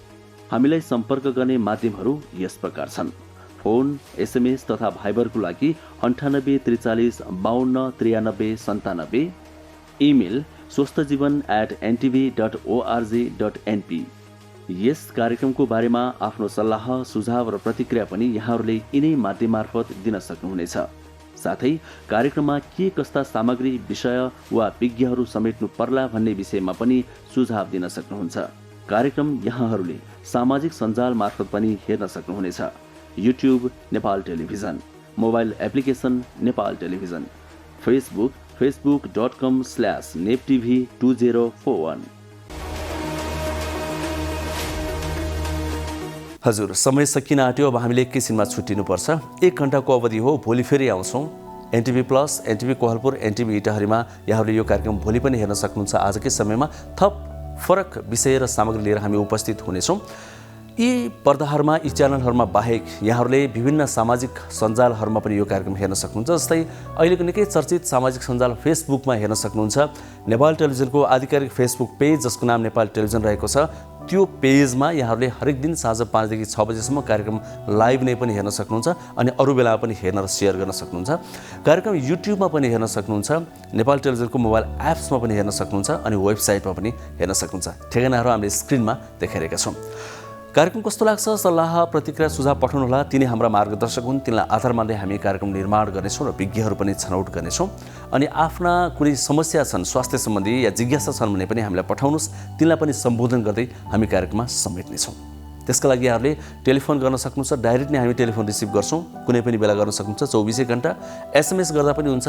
हामीलाई सम्पर्क गर्ने माध्यमहरू यस प्रकार छन्: फोन, एसएमएस तथा भाइबरको लागि 98 43 52 93 97, इमेल swasthjivan@ntv.org.np। यस कार्यक्रमको बारेमा आफ्नो सल्लाह, सुझाव र प्रतिक्रिया पनि यहाँहरूले यिनै माध्यम मार्फत दिन सक्नुहुनेछ। साथै कार्यक्रममा के कस्ता सामग्री, विषय वा विज्ञहरू समेट्नु पर्ला भन्ने विषयमा पनि सुझाव दिन सक्नुहुन्छ। कार्यक्रम यहाँहरूले सामाजिक सञ्जाल मार्फत पनि हेर्न सक्नुहुनेछ। YouTube Nepal television, mobile application Nepal television, Facebook facebook.com/neptv2041। हजुर, समय सकिन आँट्यो। अब हामीले एकैछिनमा छुट्टिनुपर्छ। 1 घण्टाको अवधि हो। भोलि फेरि आउँछौँ। NTV plus, NTV Kohalpur, NTV इटहरीमा यहाँहरूले यो कार्यक्रम भोलि पनि हेर्न सक्नुहुन्छ। आजकै समयमा थप फरक विषय र सामग्री लिएर हामी उपस्थित हुनेछौँ। यी पर्दाहरूमा, यी च्यानलहरूमा बाहेक यहाँहरूले विभिन्न सामाजिक सञ्जालहरूमा पनि यो कार्यक्रम हेर्न सक्नुहुन्छ। जस्तै अहिलेको निकै चर्चित सामाजिक सञ्जाल फेसबुकमा हेर्न सक्नुहुन्छ। नेपाल टेलिभिजनको आधिकारिक फेसबुक पेज जसको नाम नेपाल टेलिभिजन रहेको छ, त्यो पेजमा यहाँहरूले हरेक दिन साँझ 5 देखि 6 बजेसम्म कार्यक्रम लाइभ नै पनि हेर्न सक्नुहुन्छ अनि अरू बेला पनि हेर्न र सेयर गर्न सक्नुहुन्छ। कार्यक्रम युट्युबमा पनि हेर्न सक्नुहुन्छ, नेपाल टेलिभिजनको मोबाइल एप्समा पनि हेर्न सक्नुहुन्छ अनि वेबसाइटमा पनि हेर्न सक्नुहुन्छ। ठेगानाहरू हामीले स्क्रिनमा देखाइरहेका छौँ। कार्यक्रम कस्तो लाग्छ? सल्लाह, प्रतिक्रिया, सुझाव पठाउनुहोला। तिनी हाम्रा मार्गदर्शक हुन्। तिनलाई आधार मान्दै हामी कार्यक्रम निर्माण गर्नेछौँ र विज्ञहरू पनि छनौट गर्नेछौँ। अनि आफ्ना कुनै समस्या छन् स्वास्थ्य सम्बन्धी या जिज्ञासा छन् भने पनि हामीलाई पठाउनुहोस्। तिनलाई पनि सम्बोधन गर्दै हामी कार्यक्रममा समेट्नेछौँ। त्यसका लागि यहाँहरूले टेलिफोन गर्न सक्नुहुन्छ। डाइरेक्ट नै हामी टेलिफोन रिसिभ गर्छौँ, कुनै पनि बेला गर्न सक्नुहुन्छ, 24 घण्टा। एसएमएस गर्दा पनि हुन्छ,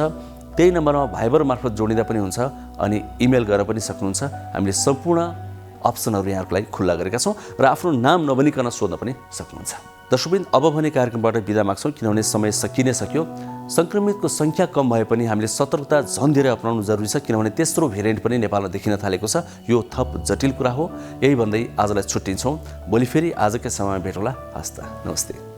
त्यही नम्बरमा भाइबर मार्फत जोडिँदा पनि हुन्छ अनि इमेल गरेर पनि सक्नुहुन्छ। हामीले सम्पूर्ण अप्सनहरू यहाँहरूको लागि खुल्ला गरेका छौँ र आफ्नो नाम नभनिकन सोध्न पनि सक्नुहुन्छ। दर्शकवृन्द, अब भने कार्यक्रमबाट बिदा माग्छौँ किनभने समय सकिनै सक्यो। सङ्क्रमितको सङ्ख्या कम भए पनि हामीले सतर्कता झन् धेरै अपनाउनु जरुरी छ किनभने तेस्रो भेरिएन्ट पनि नेपालमा देखिन थालेको छ। यो थप जटिल कुरा हो। यही भन्दै आजलाई छुट्टिन्छौँ। भोलि फेरि आजकै समयमा भेटौँला। हस्त, नमस्ते।